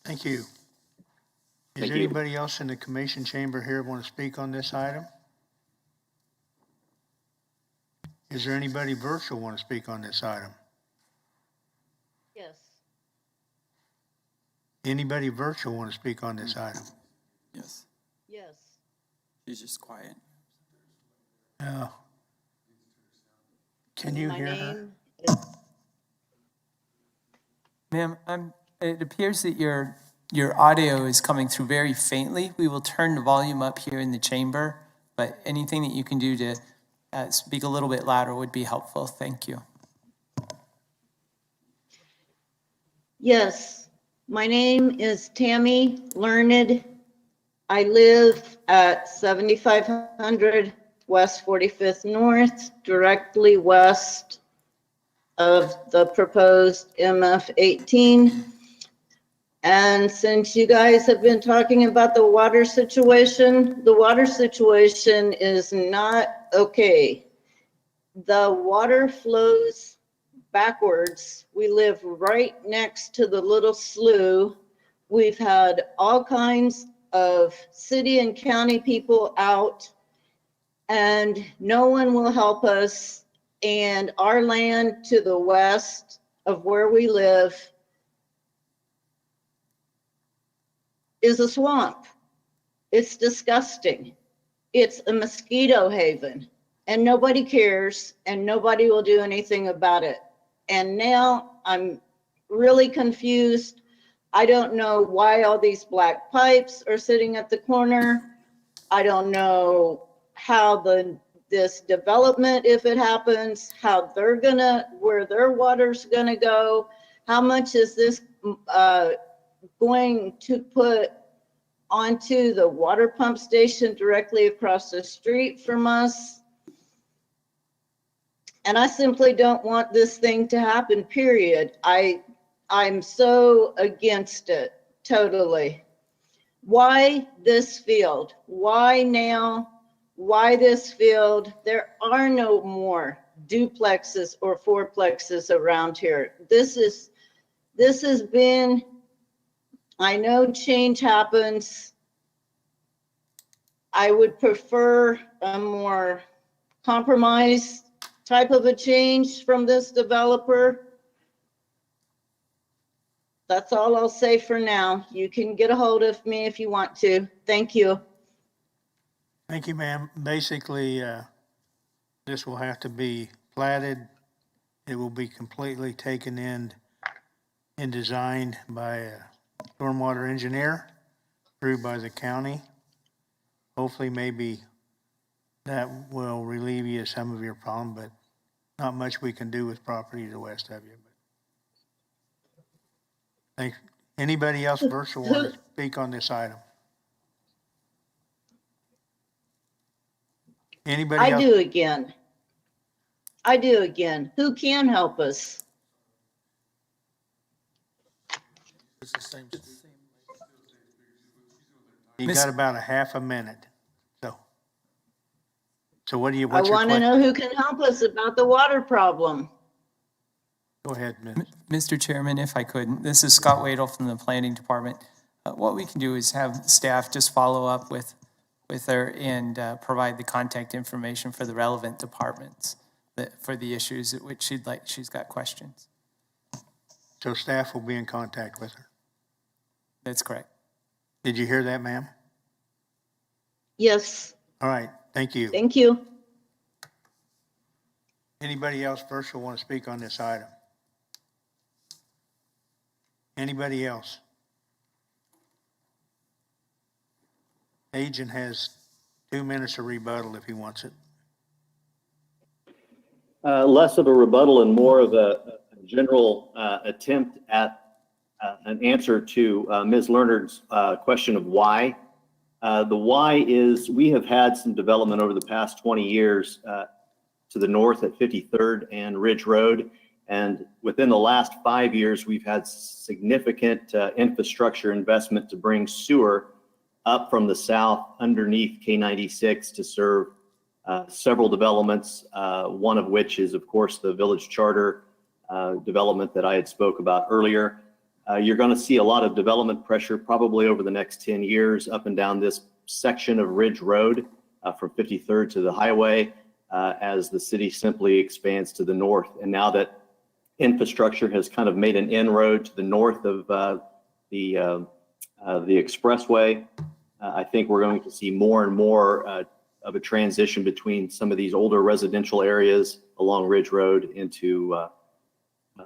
Thank you. Is Thank there you. anybody else in the commission chamber here want to speak on this item? Is there anybody virtual want to speak on this item? Yes. Anybody virtual want to speak on this item? Yes. Yes. She's just quiet. No. Can you My hear her? name is Ma'am, it appears that your Your audio is coming through very faintly. We will turn the volume up here in the chamber, but anything that you can do to speak a little bit louder would be helpful. Thank you. Yes, my name is Tammy Learned. I live at 7500 West 45th North, directly west of the proposed MF 18. And since you guys have been talking about the water situation is not okay. The water flows backwards. We live right next to the little slough. We've had all kinds of city and county people out, and no one will help us. And our land to the west of where we live is a swamp. It's disgusting. It's a mosquito haven, and nobody cares, and nobody will do anything about it. And now I'm really confused. I don't know why all these black pipes are sitting at the corner. I don't know how this development, if it happens, how they're gonna, where their water's gonna go. How much is this going to put onto the water pump station directly across the street from us? And I simply don't want this thing to happen, period. I'm so against it, totally. Why this field? Why now? Why this field? There are no more duplexes or fourplexes around here. This has been, I know change happens. I would prefer a more compromised type of a change from this developer. That's all I'll say for now. You can get a hold of me if you want to. Thank you. Thank you, ma'am. Basically, this will have to be platted. It will be completely taken in and designed by a stormwater engineer, approved by the county. Hopefully, maybe that will relieve you of some of your problem, but not much we can do with property to the west of you. Thanks. Anybody else virtual want to speak on this item? Anybody else? I do again. Who can help us? It's the same. You got about a half a minute. So what do you, I what's your want to question? know who can help us about the water problem. Go ahead, Mr. Chairman, if I could, this is Scott Wadle from the Planning Department. What we can do is have staff just follow up with her and provide the contact information for the relevant departments for the issues at which she's got questions. So staff will be in contact with her. That's correct. Did you hear that, ma'am? Yes. All right, thank you. Thank you. Anybody else first will want to speak on this item? Anybody else? Agent has 2 minutes of rebuttal if he wants it. Less of a rebuttal and more of a general attempt at an answer to Ms. Lerner's question of why. The why is we have had some development over the past 20 years to the north at 53rd and Ridge Road. And within the last 5 years, we've had significant infrastructure investment to bring sewer up from the south underneath K96 to serve several developments, one of which is, of course, the Village Charter development that I had spoke about earlier. You're going to see a lot of development pressure probably over the next 10 years up and down this section of Ridge Road from 53rd to the highway as the city simply expands to the north. And now that infrastructure has kind of made an inroad to the north of the expressway, I think we're going to see more and more of a transition between some of these older residential areas along Ridge Road into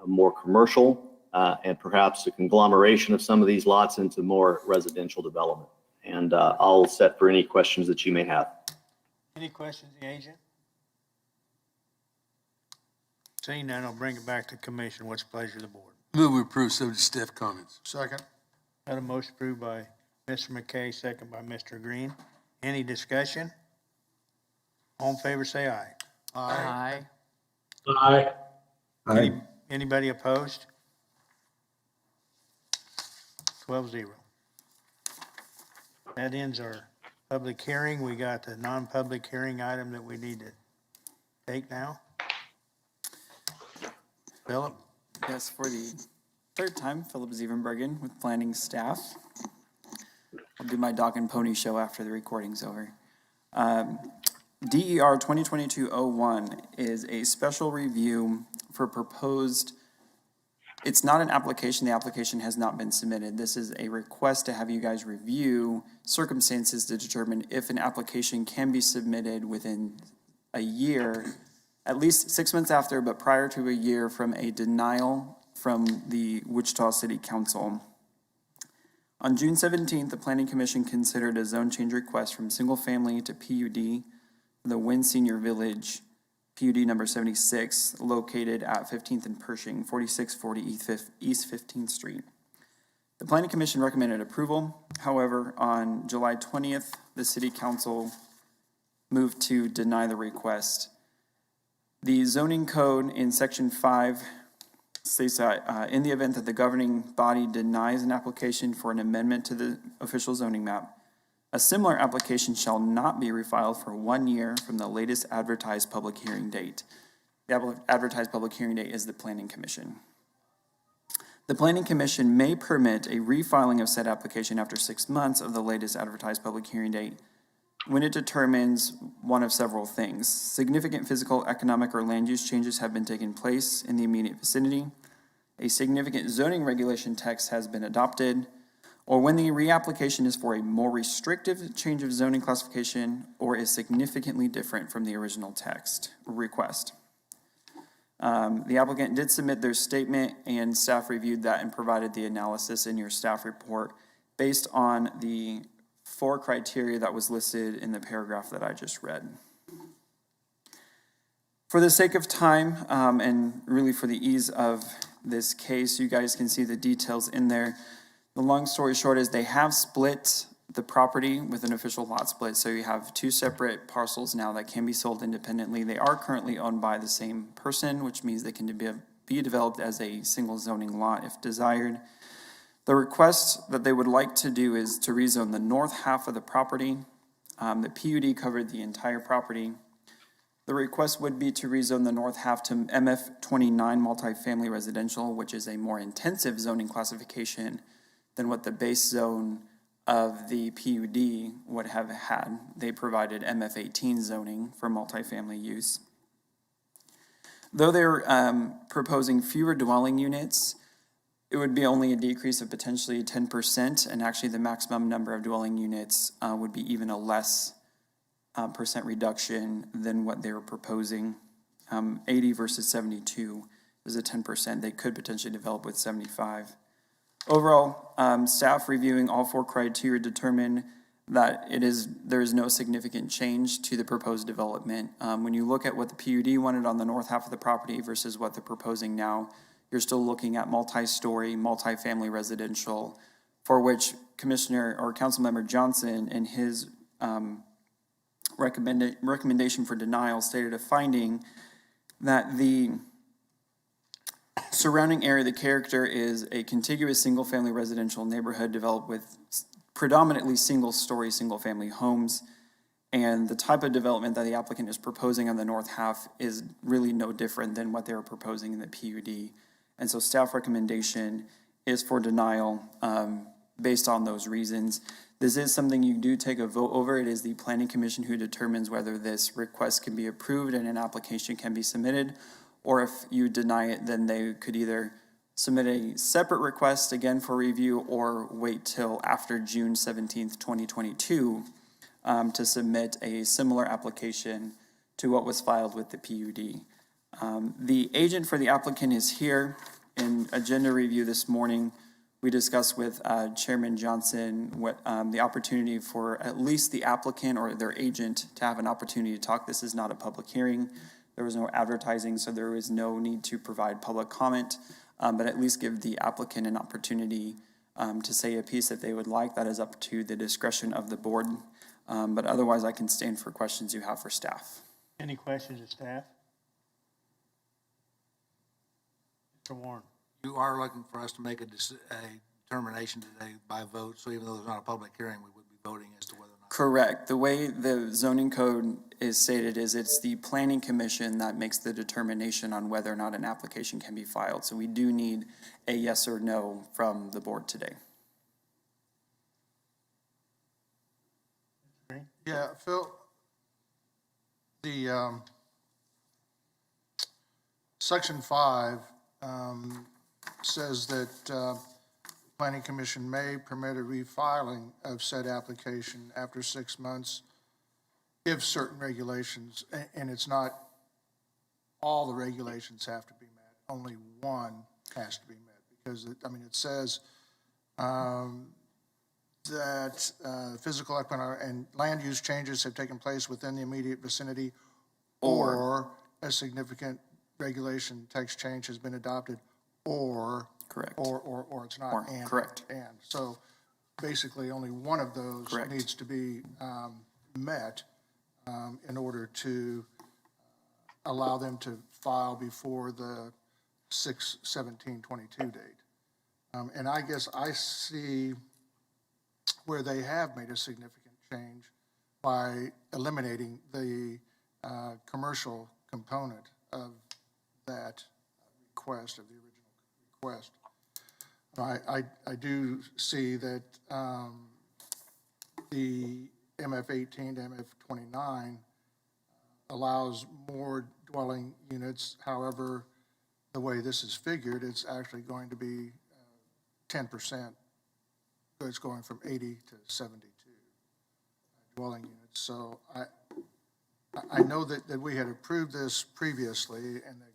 more commercial and perhaps a conglomeration of some of these lots into more residential development. And I'll set for any questions that you may have. Any questions, the agent? Seeing none, I'll bring it back to commission. What's the pleasure of the board? Move we approve subject to staff comments. Second. Got a motion approved by Mr. McKay, second by Mr. Green. Any discussion? All in favor, say aye. Aye. Anybody opposed? 12-0. That ends our public hearing. We got the non-public hearing item that we need to take now. Philip? Yes, for the third time, Philip Zevenbergen with planning staff. I'll do my dog and pony show after the recording's over. DER 2022-01 is a special review for proposed, it's not an application, the application has not been submitted. This is a request to have you guys review circumstances to determine if an application can be submitted within a year, at least 6 months after, but prior to a year from a denial from the Wichita City Council. On June 17th, the Planning Commission considered a zone change request from single family to PUD for the Wynn Senior Village, PUD number 76, located at 15th and Pershing, 4640 East 15th Street. The Planning Commission recommended approval. However, on July 20th, the City Council moved to deny the request. The zoning code in section 5 states that in the event that the governing body denies an application for an amendment to the official zoning map, a similar application shall not be refiled for 1 year from the latest advertised public hearing date. The advertised public hearing date is the Planning Commission. The Planning Commission may permit a refiling of said application after 6 months of the latest advertised public hearing date when it determines one of several things. Significant physical, economic, or land use changes have been taking place in the immediate vicinity, a significant zoning regulation text has been adopted, or when the reapplication is for a more restrictive change of zoning classification or is significantly different from the original text request. The applicant did submit their statement and staff reviewed that and provided the analysis in your staff report based on the 4 criteria that was listed in the paragraph that I just read. For the sake of time, and really for the ease of this case, you guys can see the details in there. The long story short is they have split the property with an official lot split, so you have 2 separate parcels now that can be sold independently. They are currently owned by the same person, which means they can be developed as a single zoning lot if desired. The request that they would like to do is to rezone the north half of the property. The PUD covered the entire property. The request would be to rezone the north half to MF 29 multifamily residential, which is a more intensive zoning classification than what the base zone of the PUD would have had. They provided MF 18 zoning for multifamily use. Though they're proposing fewer dwelling units, it would be only a decrease of potentially 10%, and actually the maximum number of dwelling units would be even a less percent reduction than what they were proposing. 80 versus 72 is a 10%. They could potentially develop with 75. Overall, staff reviewing all 4 criteria determined that there is no significant change to the proposed development. When you look at what the PUD wanted on the north half of the property versus what they're proposing now, you're still looking at multi-story, multifamily residential, for which Commissioner or Councilmember Johnson in his recommendation for denial stated a finding that the surrounding area, the character is a contiguous single-family residential neighborhood developed with predominantly single-story, single-family homes, and the type of development that the applicant is proposing on the north half is really no different than what they were proposing in the PUD. And so staff recommendation is for denial based on those reasons. This is something you do take a vote over. It is the Planning Commission who determines whether this request can be approved and an application can be submitted, or if you deny it, then they could either submit a separate request again for review or wait till after June 17th, 2022 to submit a similar application to what was filed with the PUD. The agent for the applicant is here. In agenda review this morning, we discussed with Chairman Johnson what the opportunity for at least the applicant or their agent to have an opportunity to talk. This is not a public hearing. There was no advertising, so there was no need to provide public comment, but at least give the applicant an opportunity to say a piece that they would like. That is up to the discretion of the board. But otherwise, I can stand for questions you have for staff. Any questions of staff? Mr. Warren? You are looking for us to make a determination today by vote, so even though there's not a public hearing, we would be voting as to whether or not. Correct. The way the zoning code is stated is it's the planning commission that makes the determination on whether or not an application can be filed. So we do need a yes or no from the board today. Yeah, Phil, the Section 5 says that Planning Commission may permit a refiling of said application after 6 months if certain regulations, and it's not all the regulations have to be met, only one has to be met, because it says that physical, economic, and land use changes have taken place within the immediate vicinity, or a significant regulation text change has been adopted, or correct, or it's not, or, and correct. And so basically only one of those Correct. needs to be met in order to allow them to file before the 6/17/22 date. And I guess I see where they have made a significant change by eliminating the commercial component of that request, of the original request. I do see that the MF-18 to MF-29 allows more dwelling units. However, the way this is figured, it's actually going to be 10%. So it's going from 80 to 72 dwelling units. So I know that we had approved this previously, and the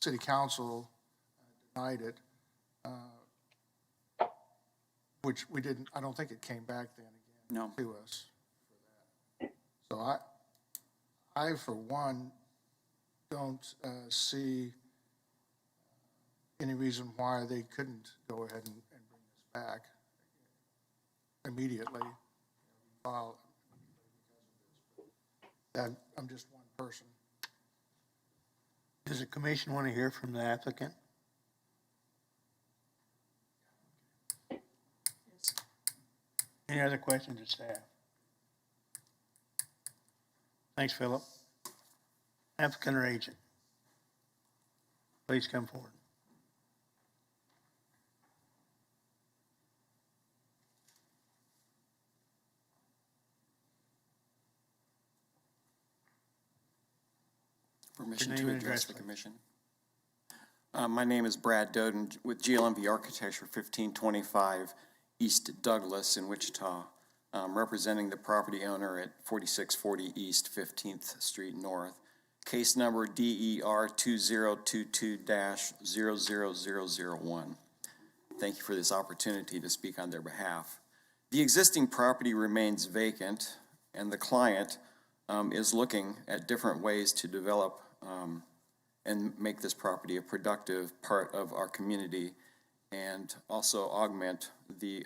city council denied it, which we didn't. I don't think it came back then again to us for that. So I for one don't see any reason why they couldn't go ahead and bring this back immediately. File that. I'm just one person. Does the commission want to hear from the applicant? Any other questions of staff? Thanks, Philip. Applicant or agent? Please come forward. Permission Your to name and address address, the commission. My name is Brad Doden with GLMV Architecture, 1525 East Douglas in Wichita, representing the property owner at 4640 East 15th Street North. Case number DER 2022-00001. Thank you for this opportunity to speak on their behalf. The existing property remains vacant, and the client is looking at different ways to develop and make this property a productive part of our community, and also augment the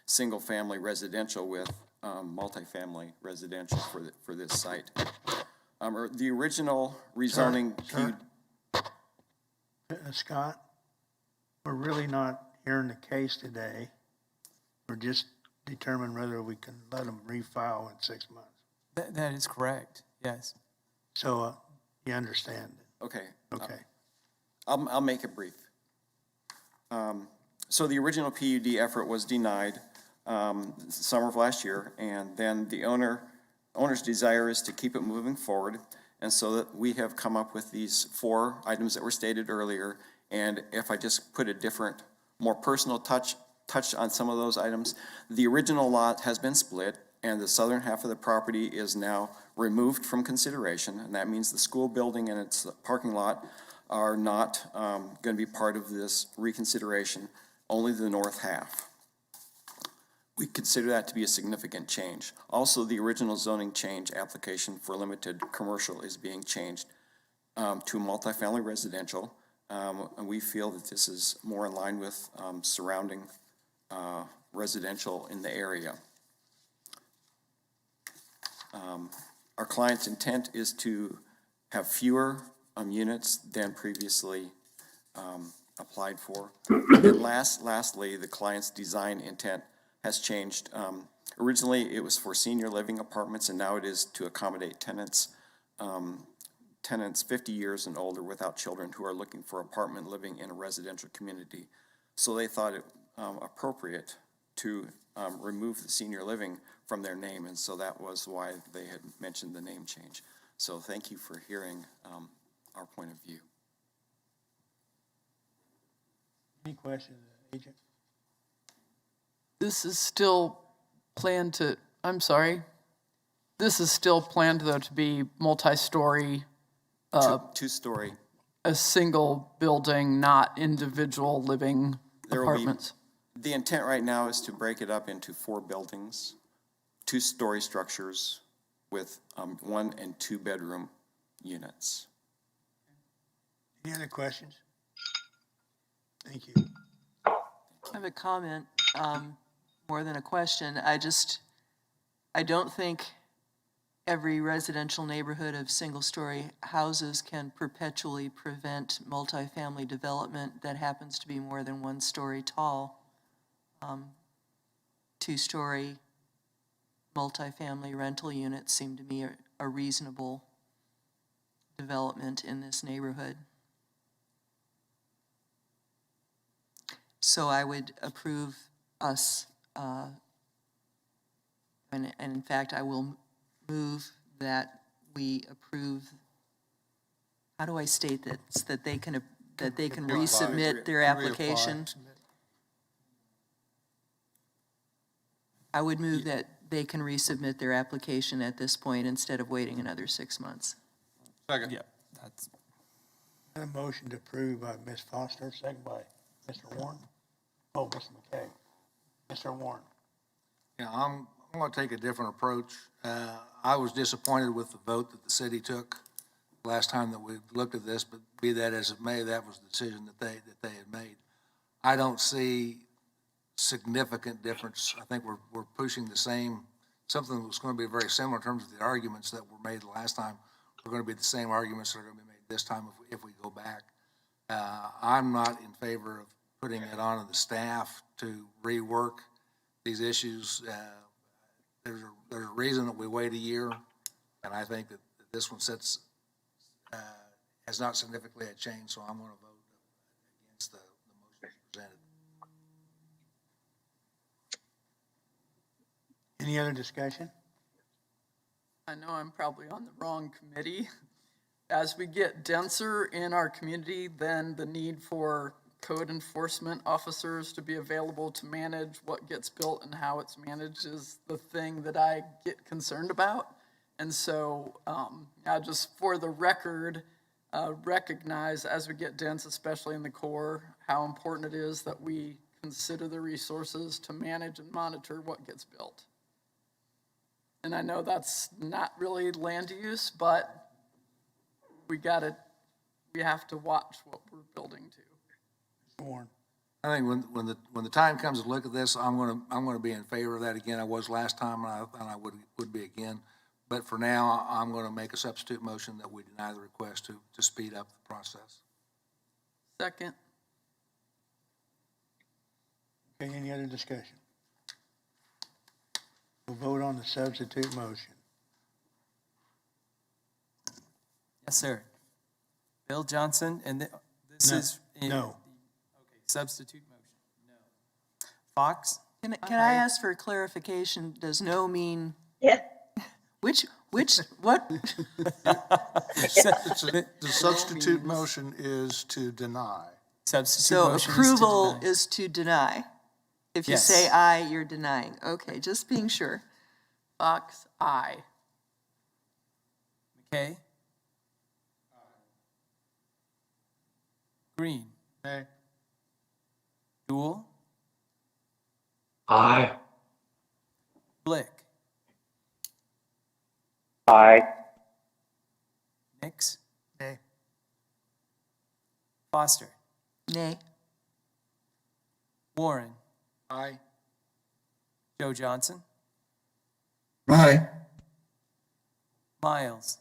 single-family residential with multifamily residential for this site. The original rezoning. Sir? Scott, we're really not hearing the case today. We're just determining whether we can let them refile in 6 months. That is correct, yes. So you understand? Okay. Okay. I'll make it brief. So the original PUD effort was denied summer of last year, and then the owner's desire is to keep it moving forward, and so that we have come up with these 4 items that were stated earlier. And if I just put a different, more personal touch on some of those items, the original lot has been split, and the southern half of the property is now removed from consideration, and that means the school building and its parking lot are not going to be part of this reconsideration, only the north half. We consider that to be a significant change. Also, the original zoning change application for limited commercial is being changed to multifamily residential, and we feel that this is more in line with surrounding residential in the area. Our client's intent is to have fewer units than previously applied for. And then lastly, the client's design intent has changed. Originally, it was for senior living apartments, and now it is to accommodate tenants 50 years and older without children who are looking for apartment living in a residential community. So they thought it appropriate to remove the senior living from their name, and so that was why they had mentioned the name change. So thank you for hearing our point of view. Any questions, Agent? This is still planned to, I'm sorry, this is still planned though to be multi-story, Two-story. a single building, not individual living There will be- apartments. The intent right now is to break it up into 4 buildings, 2-story structures with 1 and 2 bedroom units. Any other questions? Thank you. I have a comment, more than a question. I don't think every residential neighborhood of single-story houses can perpetually prevent multifamily development that happens to be more than 1 story tall. 2-story multifamily rental units seem to me a reasonable development in this neighborhood. So I would approve us, and in fact, I will move that we approve, how do I state that, that they can resubmit their application? I would move that they can resubmit their application at this point instead of waiting another 6 months. Second. Yeah, that's, A motion to approve by Ms. Foster, second by Mr. Warren. Oh, Mr. McKay. Mr. Warren. Yeah, I'm going to take a different approach. I was disappointed with the vote that the city took last time that we looked at this, but be that as it may, that was the decision that they had made. I don't see significant difference. I think we're pushing the same, something that was going to be very similar in terms of the arguments that were made the last time. We're going to be the same arguments that are going to be made this time if we go back. I'm not in favor of putting it on to the staff to rework these issues. There's a reason that we wait a year, and I think that this one has not significantly had changed, so I'm going to vote against the motion presented. Any other discussion? I know I'm probably on the wrong committee. As we get denser in our community, then the need for code enforcement officers to be available to manage what gets built and how it's managed is the thing that I get concerned about. And so, just for the record, recognize as we get dense, especially in the core, how important it is that we consider the resources to manage and monitor what gets built. And I know that's not really land use, but we have to watch what we're building to. Warren. I think when the time comes to look at this, I'm going to be in favor of that again. I was last time, and I would be again. But for now, I'm going to make a substitute motion that we deny the request to speed up the process. Second. Okay, any other discussion? We'll vote on the substitute motion. yes, sir. Bill Johnson, and this No. is. No. Okay, substitute motion, no. Fox? Can I ask for clarification? Does no mean? Yeah. Which, what? The substitute motion is to deny. Substitute So motion approval is to is to deny. If you Yes. say aye, you're denying. Okay, just being sure. Fox, aye. deny. Okay? Green, Nay. Dool, Aye. Blick, Aye. Nix, Nay. Foster, Nay. Warren, Aye. Joe Johnson, Aye. Miles,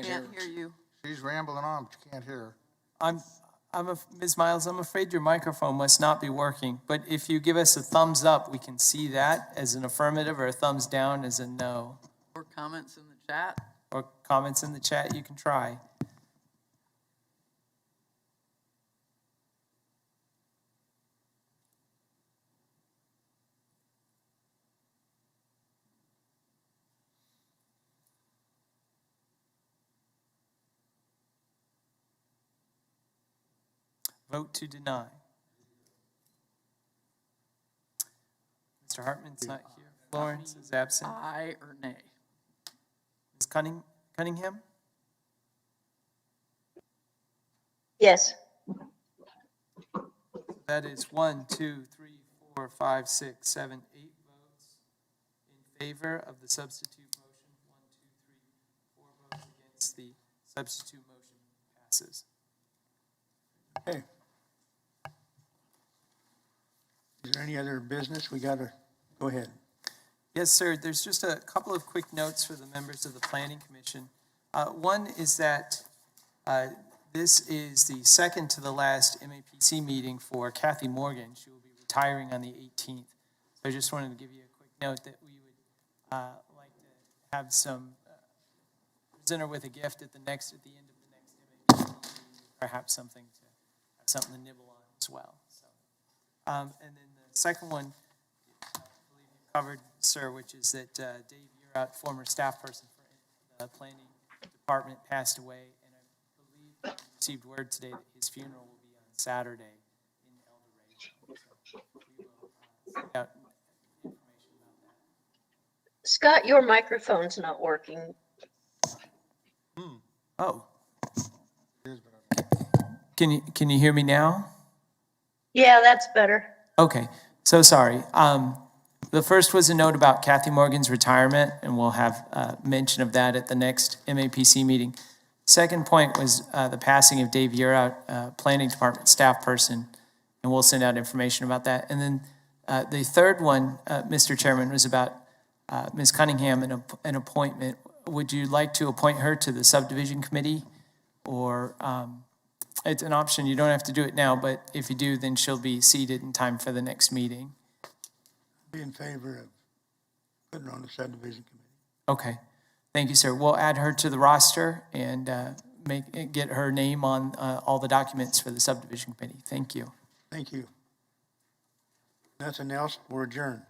Can't hear you. She's rambling on, but you can't hear her. Ms. Miles, I'm afraid your microphone must not be working, but if you give us a thumbs up, we can see that as an affirmative, or a thumbs down as a no. Or comments in the chat? Or comments in the chat, you can try. Vote to deny. Mr. Hartman's not here. Lawrence is absent. Aye or nay? Ms. Cunningham? Yes. That is 1, 2, 3, 4, 5, 6, 7, 8 votes in favor of the substitute motion. 1, 2, 3, 4 votes against the substitute motion passes. Okay. Is there any other business? We gotta, go ahead. Yes, sir. There's just a couple of quick notes for the members of the Planning Commission. One is that this is the second to the last MAPC meeting for Kathy Morgan. She will be retiring on the 18th. So I just wanted to give you a quick note that we would like to have some, present her with a gift at the end of the next MAPC meeting, perhaps something to nibble on as well. So, and then the second one, I believe you covered, sir, which is that Dave Uraut, former staff person for the planning department, passed away, and I believe we received word today that his funeral will be on Saturday in El Dorado. So we will send out information about that. Scott, your microphone's not working. Oh. Can you hear me now? Yeah, that's better. Okay, so sorry. The first was a note about Kathy Morgan's retirement, and we'll have mention of that at the next MAPC meeting. Second point was the passing of Dave Uraut, Planning Department staff person, and we'll send out information about that. And then the third one, Mr. Chairman, was about Ms. Cunningham and an appointment. Would you like to appoint her to the subdivision committee? Or it's an option. You don't have to do it now, but if you do, then she'll be seated in time for the next meeting. Be in favor of putting her on the subdivision committee. Okay, thank you, sir. We'll add her to the roster and get her name on all the documents for the subdivision committee. Thank you. Thank you. Nothing else, we're adjourned.